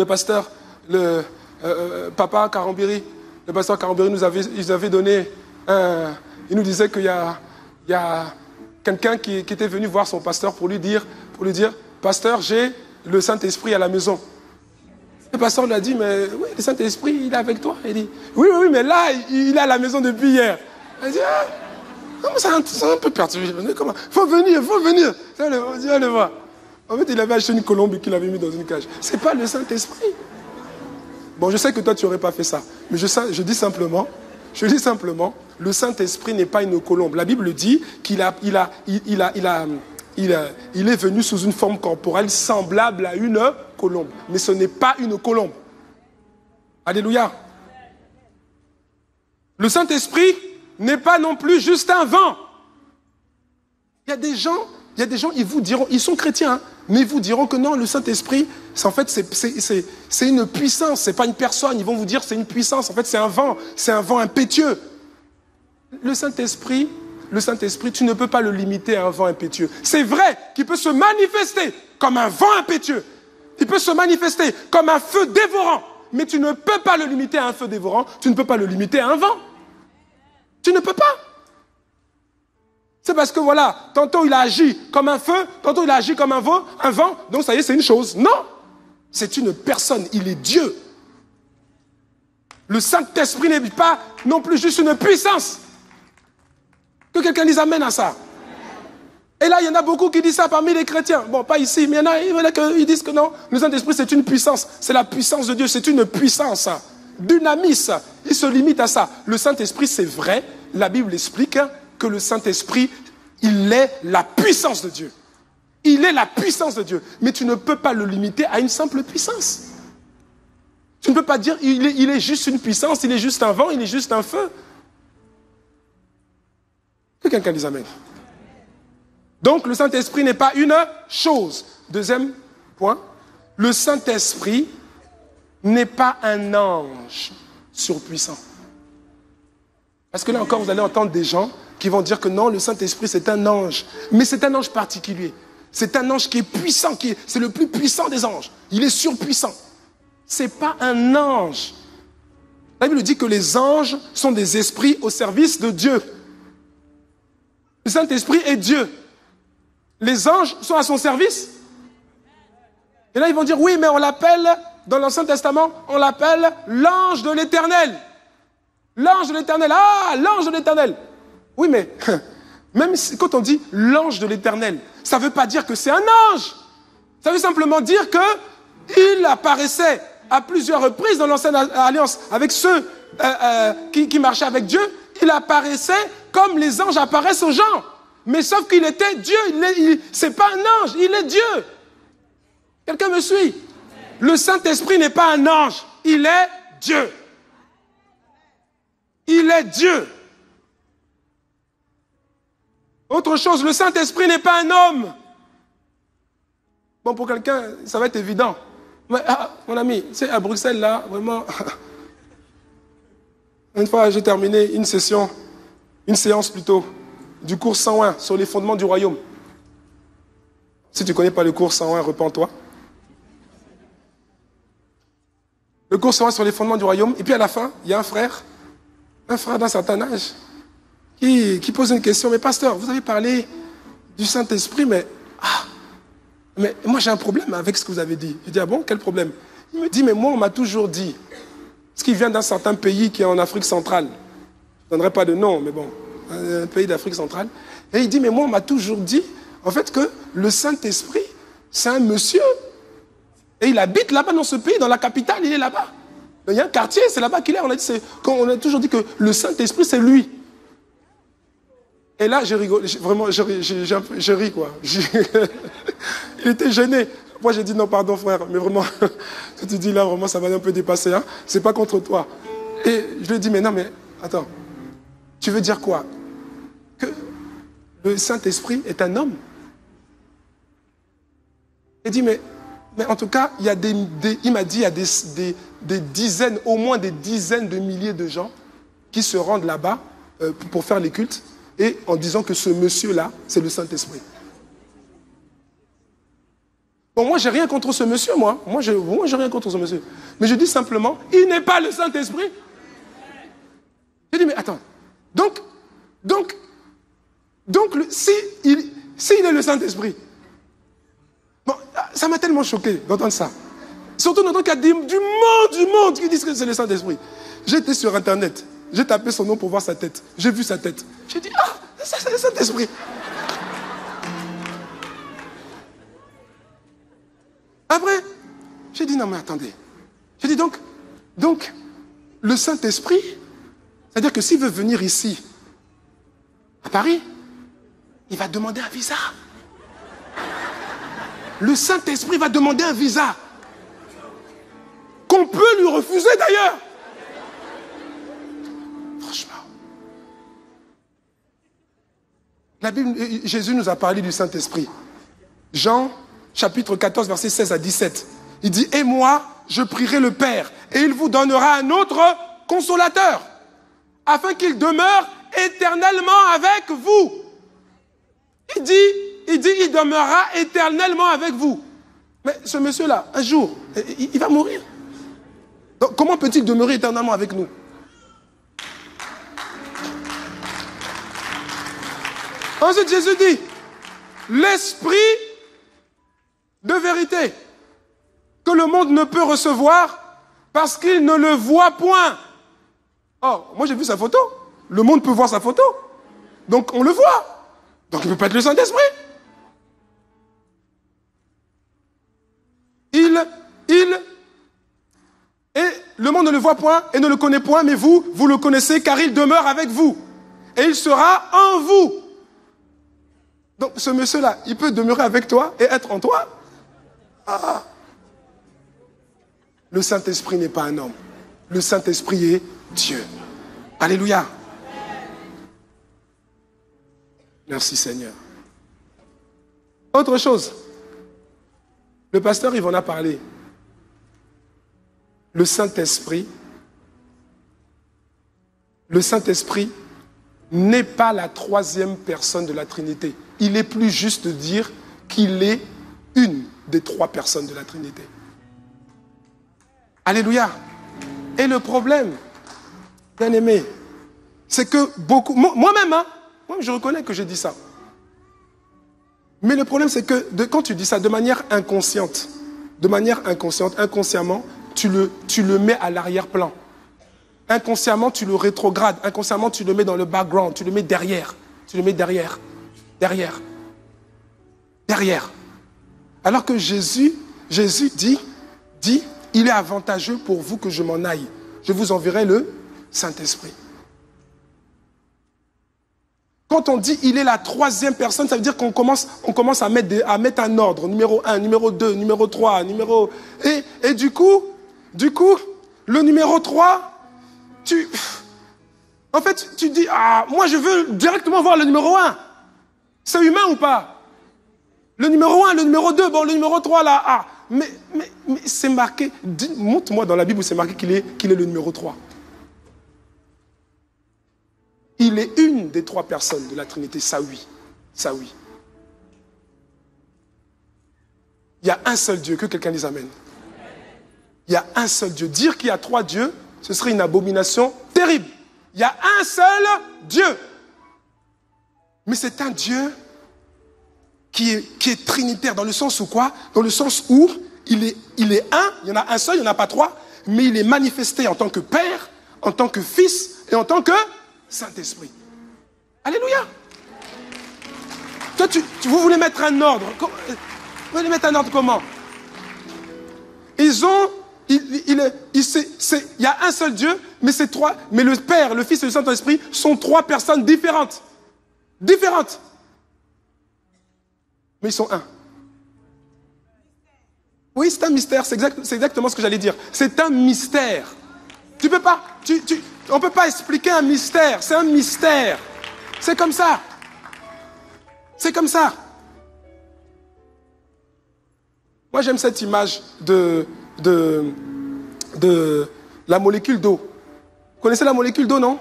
pasteur, Papa Karambiri, le pasteur Karambiri nous avait donné il nous disait qu'il y a quelqu'un qui était venu voir son pasteur pour lui dire, pasteur, j'ai le Saint-Esprit à la maison. Le pasteur lui a dit, mais oui, le Saint-Esprit, il est avec toi. Il dit, oui, mais là, il est à la maison depuis hier. Il a dit, c'est un peu perturbé. Comment? Faut venir. Viens le voir. En fait, il avait acheté une colombe qu'il avait mis dans une cage. C'est pas le Saint-Esprit. Bon, je sais que toi, tu n'aurais pas fait ça. Mais je dis simplement, le Saint-Esprit n'est pas une colombe. La Bible dit qu'il est venu sous une forme corporelle semblable à une colombe. Mais ce n'est pas une colombe. Alléluia. Le Saint-Esprit n'est pas non plus juste un vent. Il y a des gens, ils vous diront, ils sont chrétiens, mais ils vous diront que non, le Saint-Esprit, en fait, c'est une puissance, c'est pas une personne. Ils vont vous dire c'est une puissance. En fait, c'est un vent impétueux. Le Saint-Esprit, tu ne peux pas le limiter à un vent impétueux. C'est vrai qu'il peut se manifester comme un vent impétueux. Il peut se manifester comme un feu dévorant. Mais tu ne peux pas le limiter à un feu dévorant. Tu ne peux pas le limiter à un vent. Tu ne peux pas. C'est parce que voilà, tantôt il a agi comme un feu, tantôt il a agi comme un vent, donc ça y est, c'est une chose. Non, c'est une personne, il est Dieu. Le Saint-Esprit n'est pas non plus juste une puissance. Que quelqu'un dise amen à ça. Et là, il y en a beaucoup qui disent ça parmi les chrétiens. Bon, pas ici, mais il y en a qui disent que non, le Saint-Esprit c'est une puissance. C'est la puissance de Dieu, c'est une puissance. Dynamis, il se limite à ça. Le Saint-Esprit, c'est vrai, la Bible explique que le Saint-Esprit, il est la puissance de Dieu. Il est la puissance de Dieu. Mais tu ne peux pas le limiter à une simple puissance. Tu ne peux pas dire il est juste une puissance, il est juste un vent, il est juste un feu. Que quelqu'un dise amen. Donc le Saint-Esprit n'est pas une chose. Deuxième point, le Saint-Esprit n'est pas un ange surpuissant. Parce que là encore, vous allez entendre des gens qui vont dire que non, le Saint-Esprit c'est un ange. Mais c'est un ange particulier. C'est un ange qui est puissant, c'est le plus puissant des anges. Il est surpuissant. Ce n'est pas un ange. La Bible dit que les anges sont des esprits au service de Dieu. Saint-Esprit est Dieu. Les anges sont à son service. Et là, ils vont dire, oui, mais on l'appelle, dans l'Ancien Testament, on l'appelle l'ange de l'Éternel. L'ange de l'Éternel. Ah, l'ange de l'Éternel. Oui, mais même quand on dit l'ange de l'Éternel, ça ne veut pas dire que c'est un ange. Ça veut simplement dire qu'il apparaissait à plusieurs reprises dans l'Ancienne Alliance avec ceux qui marchaient avec Dieu. Il apparaissait comme les anges apparaissent aux gens. Mais sauf qu'il était Dieu. C'est pas un ange, il est Dieu. Quelqu'un me suit? Le Saint-Esprit n'est pas un ange, il est Dieu. Il est Dieu. Autre chose, le Saint-Esprit n'est pas un homme. Bon, pour quelqu'un, ça va être évident. Mais, mon ami, c'est à Bruxelles, là, vraiment... Une fois, j'ai terminé une séance plutôt, du cours 101 sur les fondements du royaume. Si tu ne connais pas le cours 101, repens-toi. Le cours 101 sur les fondements du royaume. Et puis à la fin, il y a un frère d'un certain âge, qui pose une question. Mais pasteur, vous avez parlé du Saint-Esprit, mais moi j'ai un problème avec ce que vous avez dit. Je dis, ah bon, quel problème? Il me dit, mais moi on m'a toujours dit, parce qu'il vient d'un certain pays qui est en Afrique centrale. Je ne donnerai pas de nom, mais bon, un pays d'Afrique centrale. Et il dit, mais moi on m'a toujours dit, en fait, que le Saint-Esprit, c'est un monsieur. Et il habite là-bas dans ce pays, dans la capitale, il est là-bas. Il y a un quartier, c'est là-bas qu'il est. On a toujours dit que le Saint-Esprit, c'est lui. Et là, je rigole, vraiment, je ris, quoi. Il était gêné. Moi, j'ai dit, non, pardon, frère, mais vraiment, ce que tu dis là, vraiment, ça m'a un peu dépassé. Hein. C'est pas contre toi. Et je lui ai dit, mais non, mais attends, tu veux dire quoi? Que le Saint-Esprit est un homme? Il dit, mais en tout cas, il m'a dit, il y a des dizaines, au moins des dizaines de milliers de gens qui se rendent là-bas pour faire les cultes, et en disant que ce monsieur-là, c'est le Saint-Esprit. Bon, moi, j'ai rien contre ce monsieur, moi. Moi, j'ai rien contre ce monsieur. Mais je dis simplement, il n'est pas le Saint-Esprit. Je dis, mais attends. Donc, s'il est le Saint-Esprit, bon, ça m'a tellement choqué d'entendre ça. Surtout d'entendre qu'il y a du monde qui disent que c'est le Saint-Esprit. J'étais sur Internet, j'ai tapé son nom pour voir sa tête. J'ai vu sa tête. J'ai dit, ah, c'est le Saint-Esprit. Après, j'ai dit, non mais attendez. J'ai dit donc, le Saint-Esprit, c'est-à-dire que s'il veut venir ici, à Paris, il va demander un visa. Le Saint-Esprit va demander un visa. Qu'on peut lui refuser d'ailleurs. Franchement. La Bible, Jésus nous a parlé du Saint-Esprit. Jean, chapitre 14, versets 16 à 17. Il dit, et moi, je prierai le Père, et il vous donnera un autre consolateur, afin qu'il demeure éternellement avec vous. Il dit, il demeurera éternellement avec vous. Mais ce monsieur-là, un jour, il va mourir. Donc, comment peut-il demeurer éternellement avec nous? Ensuite, Jésus dit, l'Esprit de vérité, que le monde ne peut recevoir parce qu'il ne le voit point. Or, moi j'ai vu sa photo. Le monde peut voir sa photo. Donc on le voit. Donc il ne peut pas être le Saint-Esprit. Et le monde ne le voit point et ne le connaît point, mais vous le connaissez car il demeure avec vous. Et il sera en vous. Donc ce monsieur-là, il peut demeurer avec toi et être en toi. Ah. Le Saint-Esprit n'est pas un homme. Le Saint-Esprit est Dieu. Alléluia. Merci Seigneur. Autre chose. Le pasteur, il en a parlé. Le Saint-Esprit n'est pas la troisième personne de la Trinité. Il est plus juste de dire qu'il est une des trois personnes de la Trinité. Alléluia. Et le problème, bien aimé, c'est que beaucoup... Moi-même, Moi, je reconnais que j'ai dit ça. Mais le problème, c'est que quand tu dis ça de manière inconsciente, inconsciemment, tu le mets à l'arrière-plan. Inconsciemment, tu le rétrogrades. Inconsciemment, tu le mets dans le background. Tu le mets derrière. Tu le mets derrière. Derrière. Derrière. Alors que Jésus dit, il est avantageux pour vous que je m'en aille. Je vous enverrai le Saint-Esprit. Quand on dit il est la troisième personne, ça veut dire qu'on commence à mettre un ordre. Numéro 1, numéro 2, numéro 3, numéro... Et du coup, le numéro 3, en fait, tu dis, moi je veux directement voir le numéro 1. C'est humain ou pas? Le numéro 1, le numéro 2, bon, le numéro 3 là, mais c'est marqué, montre-moi dans la Bible où c'est marqué qu'il est le numéro 3. Il est une des trois personnes de la Trinité, ça oui. Ça oui. Il y a un seul Dieu, que quelqu'un dise amen. Il y a un seul Dieu. Dire qu'il y a trois dieux, ce serait une abomination terrible. Il y a un seul Dieu. Mais c'est un Dieu qui est trinitaire, dans le sens où quoi? Dans le sens où il est un, il y en a un seul, il n'y en a pas trois, mais il est manifesté en tant que Père, en tant que Fils et en tant que Saint-Esprit. Alléluia. Toi, vous voulez mettre un ordre. Vous voulez mettre un ordre comment? Il y a un seul Dieu, mais c'est trois. Mais le Père, le Fils et le Saint-Esprit sont trois personnes différentes. Différentes. Mais ils sont un. Oui, c'est un mystère. C'est exactement ce que j'allais dire. C'est un mystère. Tu peux pas... on ne peut pas expliquer un mystère. C'est un mystère. C'est comme ça. C'est comme ça. Moi, j'aime cette image de la molécule d'eau. Vous connaissez la molécule d'eau, non?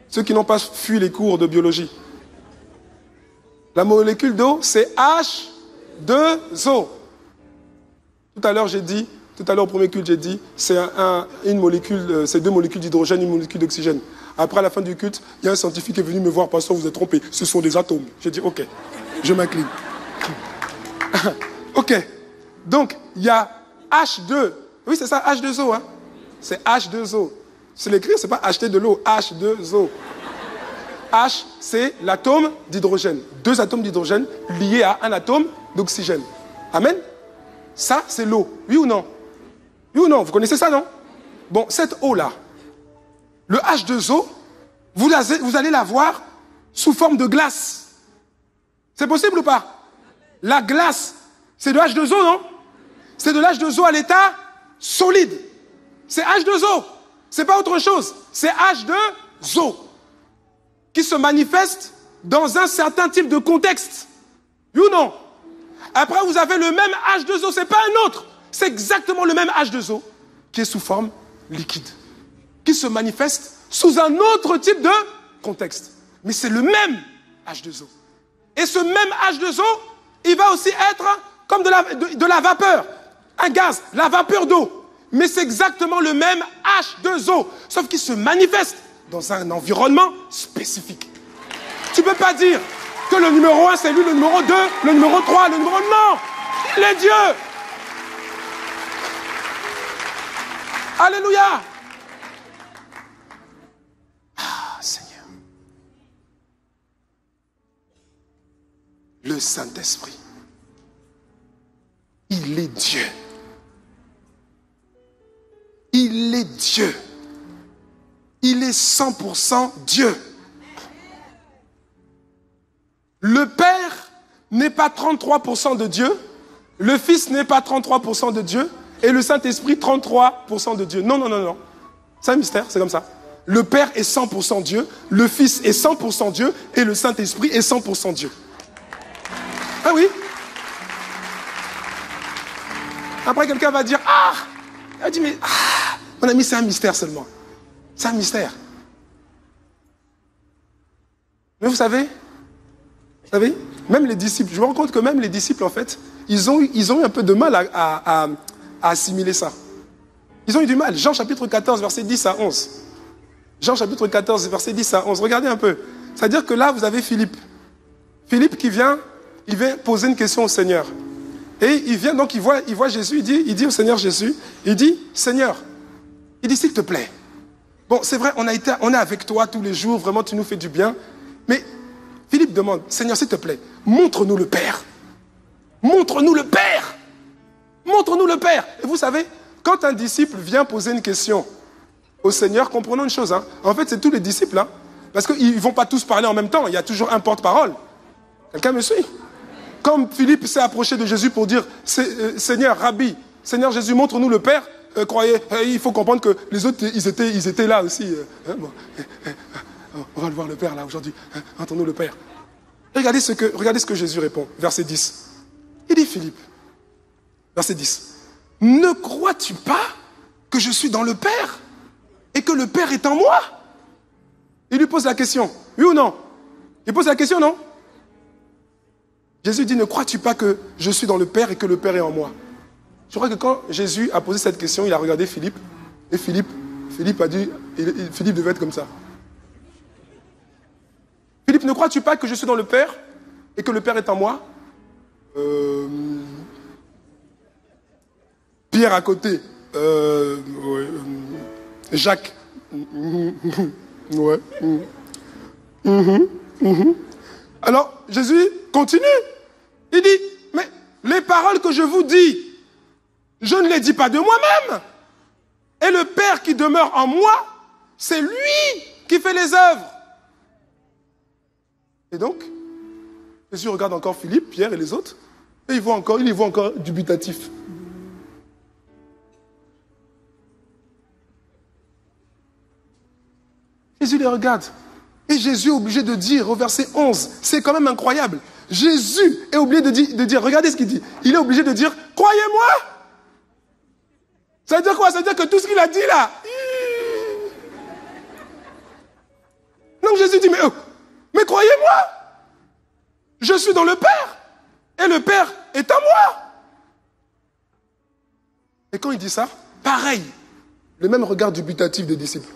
Ceux qui n'ont pas fui les cours de biologie. La molécule d'eau, c'est H2O. Tout à l'heure, au premier culte, j'ai dit, c'est une molécule, c'est deux molécules d'hydrogène, une molécule d'oxygène. Après, à la fin du culte, il y a un scientifique qui est venu me voir, pasteur, vous êtes trompé, ce sont des atomes. J'ai dit, ok, je m'incline. Ok, donc, il y a H2, oui, c'est ça, H2O, hein. C'est H2O. C'est l'écrire, c'est pas acheter de l'eau, H2O. H, c'est l'atome d'hydrogène. Deux atomes d'hydrogène liés à un atome d'oxygène. Amen. Ça, c'est l'eau. Oui ou non? Oui ou non? Vous connaissez ça, non? Bon, cette eau-là, le H2O, vous allez la voir sous forme de glace. C'est possible ou pas? La glace, c'est de H2O, non? C'est de l'H2O à l'état solide. C'est H2O. C'est pas autre chose. C'est H2O qui se manifeste dans un certain type de contexte. Oui ou non? Après, vous avez le même H2O, c'est pas un autre. C'est exactement le même H2O qui est sous forme liquide, qui se manifeste sous un autre type de contexte. Mais c'est le même H2O. Et ce même H2O, il va aussi être comme de la vapeur, un gaz, la vapeur d'eau. Mais c'est exactement le même H2O, sauf qu'il se manifeste dans un environnement spécifique. Tu ne peux pas dire que le numéro 1, c'est lui, le numéro 2, le numéro 3, le numéro... Non! Il est Dieu! Alléluia! Ah, Seigneur. Le Saint-Esprit. Il est Dieu. Il est Dieu. Il est 100% Dieu. Le Père n'est pas 33% de Dieu, le Fils n'est pas 33% de Dieu, et le Saint-Esprit 33% de Dieu. Non, non, non, non. C'est un mystère, c'est comme ça. Le Père est 100% Dieu, le Fils est 100% Dieu, et le Saint-Esprit est 100% Dieu. Ah oui? Après, quelqu'un va dire, il dit, mais, mon ami, c'est un mystère seulement. C'est un mystère. Mais vous savez, même les disciples, je me rends compte que même les disciples, en fait, ils ont eu un peu de mal à assimiler ça. Ils ont eu du mal. Jean chapitre 14, verset 10 à 11. Jean chapitre 14, verset 10 à 11. Regardez un peu. C'est-à-dire que là, vous avez Philippe. Philippe qui vient, il vient poser une question au Seigneur. Et il vient, donc il voit Jésus, il dit au Seigneur Jésus, il dit, Seigneur, il dit, s'il te plaît. Bon, c'est vrai, on est avec toi tous les jours, vraiment tu nous fais du bien. Mais Philippe demande, Seigneur, s'il te plaît, montre-nous le Père. Montre-nous le Père. Montre-nous le Père. Et vous savez, quand un disciple vient poser une question au Seigneur, comprenons une chose. Hein, en fait, c'est tous les disciples. Hein, parce qu'ils ne vont pas tous parler en même temps. Il y a toujours un porte-parole. Quelqu'un me suit? Comme Philippe s'est approché de Jésus pour dire, Seigneur, Rabbi, Seigneur Jésus, montre-nous le Père. Croyez, il faut comprendre que les autres, ils étaient là aussi. Bon, on va le voir le Père là aujourd'hui. Montre-nous le Père. Regardez ce que Jésus répond. Verset 10. Il dit, Philippe, verset 10. Ne crois-tu pas que je suis dans le Père et que le Père est en moi? Il lui pose la question. Oui ou non? Il pose la question, non? Jésus dit, ne crois-tu pas que je suis dans le Père et que le Père est en moi? Je crois que quand Jésus a posé cette question, il a regardé Philippe. Et Philippe a dit, Philippe devait être comme ça. Philippe, ne crois-tu pas que je suis dans le Père et que le Père est en moi? Pierre à côté. Ouais, Jacques. Ouais. Alors, Jésus continue. Il dit, mais les paroles que je vous dis, je ne les dis pas de moi-même. Et le Père qui demeure en moi, c'est lui qui fait les œuvres. Et donc, Jésus regarde encore Philippe, Pierre et les autres, et il y voit encore dubitatif. Jésus les regarde. Et Jésus est obligé de dire au verset 11, c'est quand même incroyable. Jésus est obligé de dire, regardez ce qu'il dit. Il est obligé de dire, croyez-moi. Ça veut dire quoi? Ça veut dire que tout ce qu'il a dit là. Donc Jésus dit, mais croyez-moi. Je suis dans le Père. Et le Père est en moi. Et quand il dit ça, pareil. Le même regard dubitatif des disciples.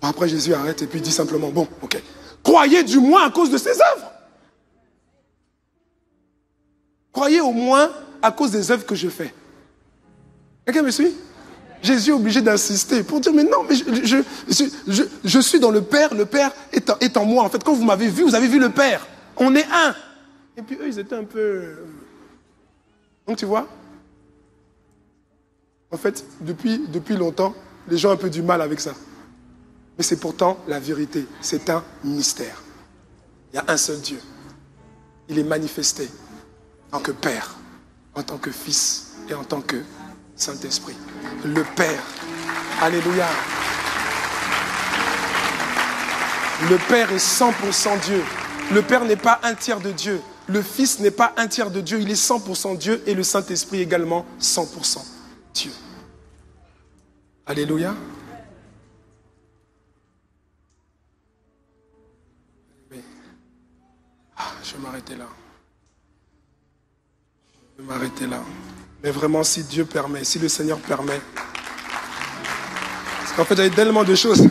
Après, Jésus arrête et puis dit simplement, bon, ok. Croyez du moins à cause de ses œuvres. Croyez au moins à cause des œuvres que je fais. Quelqu'un me suit? Jésus est obligé d'insister pour dire, mais non, mais je suis dans le Père est en moi. En fait, quand vous m'avez vu, vous avez vu le Père. On est un. Et puis eux, ils étaient un peu... Donc tu vois? En fait, depuis longtemps, les gens ont un peu du mal avec ça. Mais c'est pourtant la vérité. C'est un mystère. Il y a un seul Dieu. Il est manifesté en tant que Père, en tant que Fils et en tant que Saint-Esprit. Le Père. Alléluia. Le Père est 100% Dieu. Le Père n'est pas un tiers de Dieu. Le Fils n'est pas un tiers de Dieu. Il est 100% Dieu et le Saint-Esprit également 100% Dieu. Alléluia. Je vais m'arrêter là. Je vais m'arrêter là. Mais vraiment, si Dieu permet, si le Seigneur permet. Parce qu'en fait, il y a tellement de choses.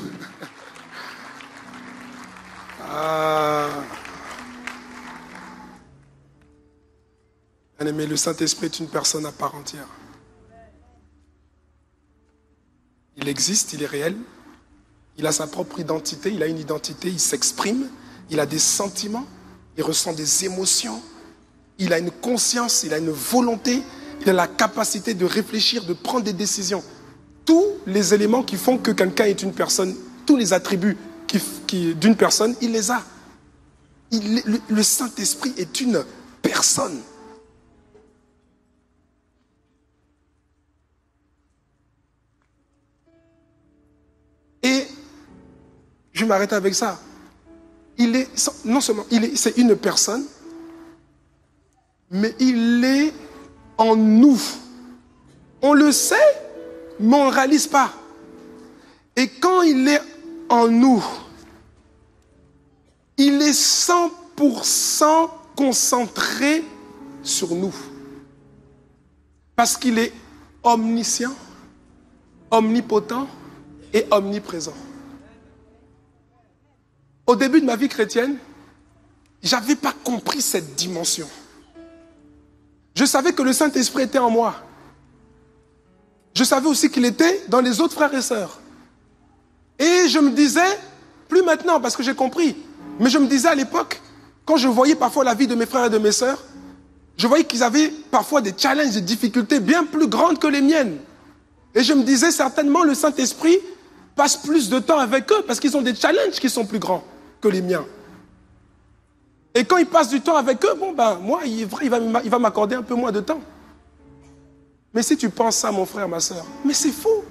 Bien-aimé, le Saint-Esprit est une personne à part entière. Il existe, il est réel. Il a sa propre identité, il a une identité, il s'exprime, il a des sentiments. Il ressent des émotions, il a une conscience, il a une volonté, il a la capacité de réfléchir, de prendre des décisions. Tous les éléments qui font que quelqu'un est une personne, tous les attributs d'une personne, il les a. Le Saint-Esprit est une personne. Et je m'arrête avec ça. Il est, non seulement, c'est une personne, mais il est en nous. On le sait, mais on ne réalise pas. Et quand il est en nous, il est 100% concentré sur nous. Parce qu'il est omniscient, omnipotent et omniprésent. Au début de ma vie chrétienne, je n'avais pas compris cette dimension. Je savais que le Saint-Esprit était en moi. Je savais aussi qu'il était dans les autres frères et sœurs. Et je me disais, plus maintenant parce que j'ai compris, mais je me disais à l'époque, quand je voyais parfois la vie de mes frères et de mes sœurs, je voyais qu'ils avaient parfois des challenges, des difficultés bien plus grandes que les miennes. Et je me disais, certainement, le Saint-Esprit passe plus de temps avec eux parce qu'ils ont des challenges qui sont plus grands que les miens. Et quand il passe du temps avec eux, bon ben, moi, il va m'accorder un peu moins de temps. Mais si tu penses ça, mon frère, ma soeur, mais c'est faux.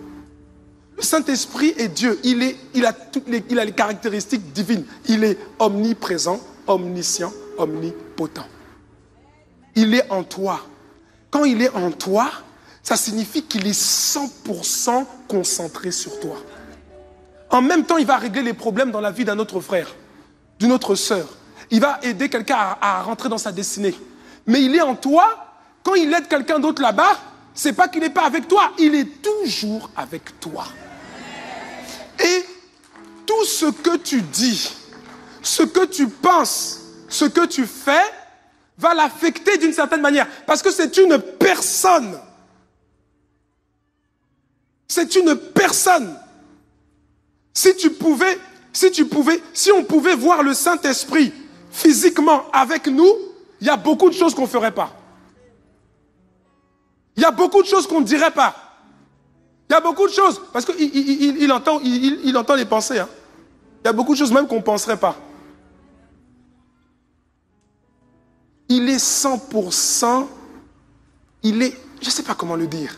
Le Saint-Esprit est Dieu. Il a les caractéristiques divines. Il est omniprésent, omniscient, omnipotent. Il est en toi. Quand il est en toi, ça signifie qu'il est 100% concentré sur toi. En même temps, il va régler les problèmes dans la vie d'un autre frère, d'une autre sœur. Il va aider quelqu'un à rentrer dans sa destinée. Mais il est en toi. Quand il aide quelqu'un d'autre là-bas, c'est pas qu'il n'est pas avec toi. Il est toujours avec toi. Et tout ce que tu dis, ce que tu penses, ce que tu fais, va l'affecter d'une certaine manière. Parce que c'est une personne. C'est une personne. Si on pouvait voir le Saint-Esprit physiquement avec nous, il y a beaucoup de choses qu'on ne ferait pas. Il y a beaucoup de choses qu'on ne dirait pas. Il y a beaucoup de choses, parce qu'il entend les pensées. Hein. Il y a beaucoup de choses même qu'on ne penserait pas. Il est 100%, je ne sais pas comment le dire,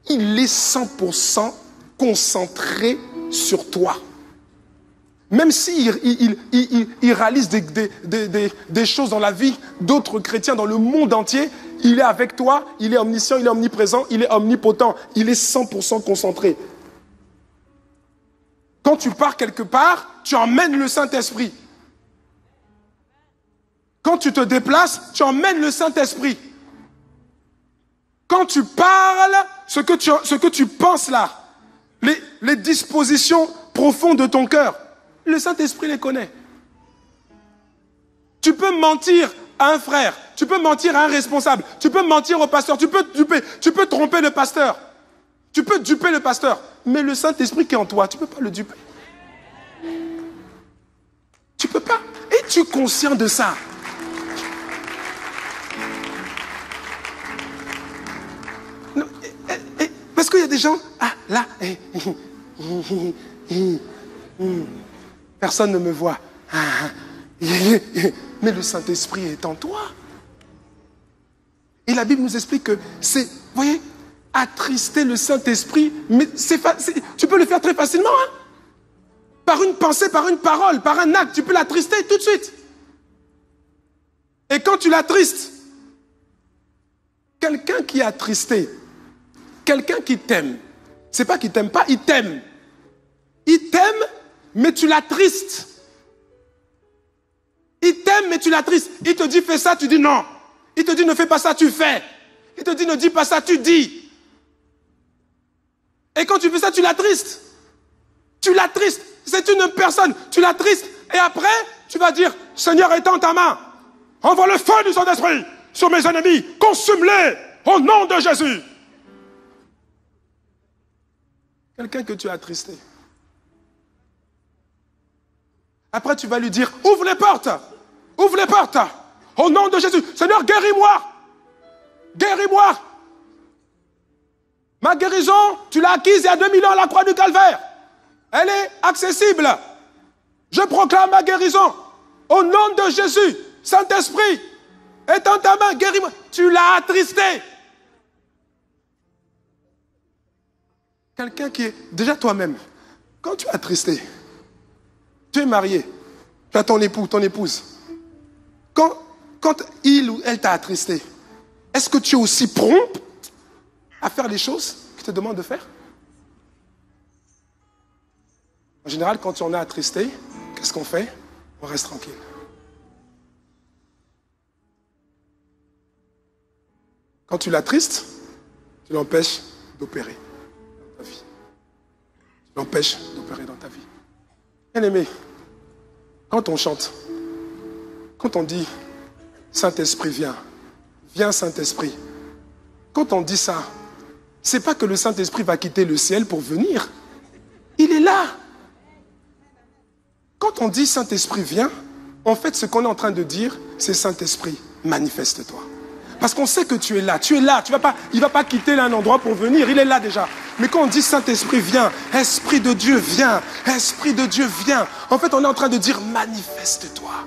il est 100% concentré sur toi. Même s'il réalise des choses dans la vie d'autres chrétiens, dans le monde entier, il est avec toi, il est omniscient, il est omniprésent, il est omnipotent, il est 100% concentré. Quand tu pars quelque part, tu emmènes le Saint-Esprit. Quand tu te déplaces, tu emmènes le Saint-Esprit. Quand tu parles, ce que tu penses là, les dispositions profondes de ton cœur, le Saint-Esprit les connaît. Tu peux mentir à un frère, tu peux mentir à un responsable, tu peux mentir au pasteur, tu peux tromper le pasteur, tu peux duper le pasteur, mais le Saint-Esprit qui est en toi, tu ne peux pas le duper. Tu ne peux pas. Es-tu conscient de ça? Non, parce qu'il y a des gens, ah là, personne ne me voit. Mais le Saint-Esprit est en toi. Et la Bible nous explique que c'est, vous voyez, attrister le Saint-Esprit, mais tu peux le faire très facilement. Hein? Par une pensée, par une parole, par un acte, tu peux l'attrister tout de suite. Et quand tu l'attristes, quelqu'un qui est attristé, quelqu'un qui t'aime, c'est pas qu'il t'aime pas, il t'aime. Il t'aime, mais tu l'attristes. Il t'aime, mais tu l'attristes. Il te dit fais ça, tu dis non. Il te dit ne fais pas ça, tu fais. Il te dit ne dis pas ça, tu dis. Et quand tu fais ça, tu l'attristes. Tu l'attristes. C'est une personne. Tu l'attristes. Et après, tu vas dire Seigneur, étends ta main. Envoie le feu du Saint-Esprit sur mes ennemis. Consume-les au nom de Jésus. Quelqu'un que tu as attristé. Après, tu vas lui dire, ouvre les portes, au nom de Jésus. Seigneur, guéris-moi, guéris-moi. Ma guérison, tu l'as acquise il y a 2000 ans à la croix du Calvaire. Elle est accessible. Je proclame ma guérison, au nom de Jésus. Saint-Esprit, étends ta main, guéris-moi. Tu l'as attristé. Quelqu'un qui est, déjà toi-même, quand tu es attristé, tu es marié, tu as ton époux, ton épouse. Quand il ou elle t'a attristé, est-ce que tu es aussi prompt à faire les choses qu'il te demande de faire? En général, quand on est attristé, qu'est-ce qu'on fait? On reste tranquille. Quand tu l'attristes, tu l'empêches d'opérer dans ta vie. Tu l'empêches d'opérer dans ta vie. Bien-aimé, Quand on chante, quand on dit Saint-Esprit viens, viens Saint-Esprit, quand on dit ça, c'est pas que le Saint-Esprit va quitter le ciel pour venir. Il est là. Quand on dit Saint-Esprit viens, en fait ce qu'on est en train de dire, c'est Saint-Esprit, manifeste-toi. Parce qu'on sait que tu es là, il ne va pas quitter un endroit pour venir, il est là déjà. Mais quand on dit Saint-Esprit viens, Esprit de Dieu viens, Esprit de Dieu viens, en fait on est en train de dire manifeste-toi,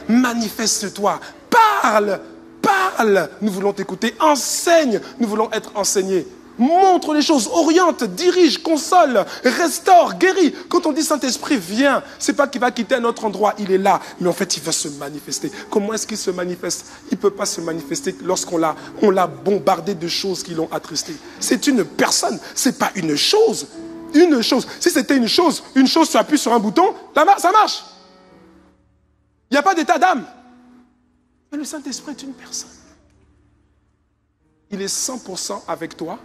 manifeste-toi, parle, parle, nous voulons t'écouter, enseigne, nous voulons être enseignés. Montre les choses, oriente, dirige, console, restaure, guérit. Quand on dit Saint-Esprit viens, c'est pas qu'il va quitter un autre endroit, il est là, mais en fait il va se manifester. Comment est-ce qu'il se manifeste? Il ne peut pas se manifester lorsqu'on l'a bombardé de choses qui l'ont attristé. C'est une personne, c'est pas une chose. Une chose. Si c'était une chose, tu appuies sur un bouton, ça marche. Il n'y a pas d'état d'âme. Mais le Saint-Esprit est une personne. Il est 100% avec toi.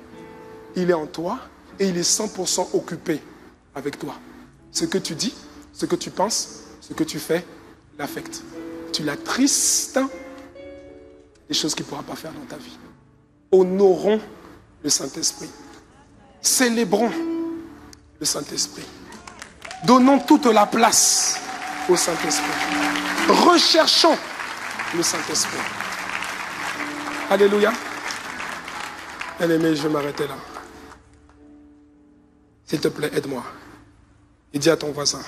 Il est en toi et il est 100% occupé avec toi. Ce que tu dis, ce que tu penses, ce que tu fais, l'affecte. Tu l'attristes, des choses qu'il ne pourra pas faire dans ta vie. Honorons le Saint-Esprit. Célébrons le Saint-Esprit. Donnons toute la place au Saint-Esprit. Recherchons le Saint-Esprit. Alléluia. Bien-aimé, je vais m'arrêter là. S'il te plaît, aide-moi. Et dis à ton voisin,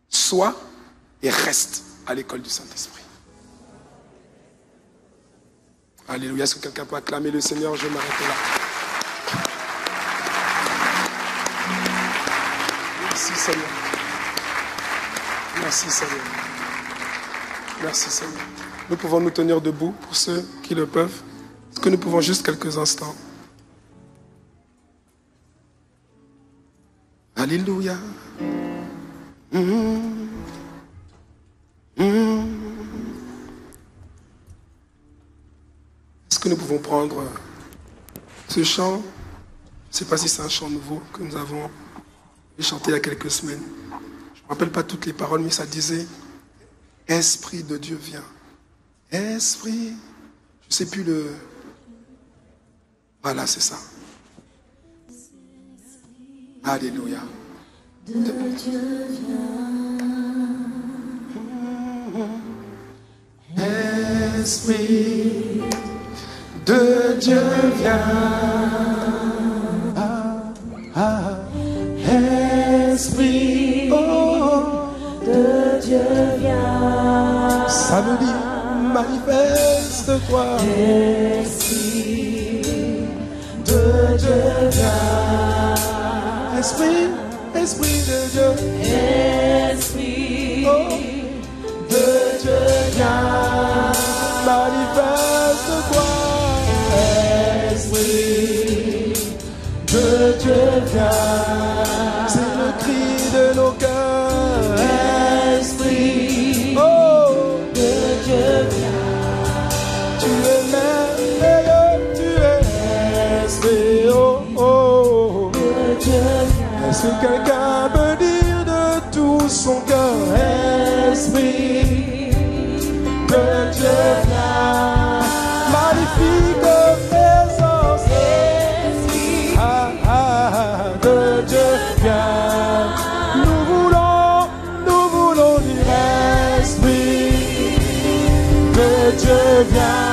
sois et reste à l'école du Saint-Esprit. Alléluia. Est-ce que quelqu'un peut acclamer le Seigneur? Je vais m'arrêter là. Merci Seigneur. Merci Seigneur. Merci Seigneur. Nous pouvons nous tenir debout pour ceux qui le peuvent. Est-ce que nous pouvons juste quelques instants? Alléluia. Est-ce que nous pouvons prendre ce chant? Je ne sais pas si c'est un chant nouveau que nous avons chanté il y a quelques semaines. Je ne me rappelle pas toutes les paroles, mais ça disait « Esprit de Dieu viens ». Esprit, je ne sais plus le... Voilà, c'est ça. Alléluia. De Dieu viens. Esprit de Dieu viens. Esprit de Dieu viens. Ça veut dire manifeste-toi. Esprit de Dieu viens. Esprit, Esprit de Dieu. Esprit de Dieu viens. Manifeste-toi. Esprit de Dieu viens. C'est le cri de nos cœurs. Esprit de Dieu viens. Tu es merveilleux, tu es Esprit, de Dieu viens. Est-ce que quelqu'un peut dire de tout son cœur? Esprit de Dieu viens. Magnifique présence. Esprit de Dieu viens. Nous voulons dire Esprit de Dieu viens.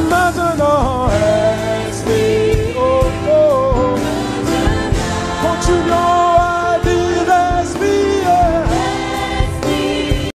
Maintenant, Esprit, continuons.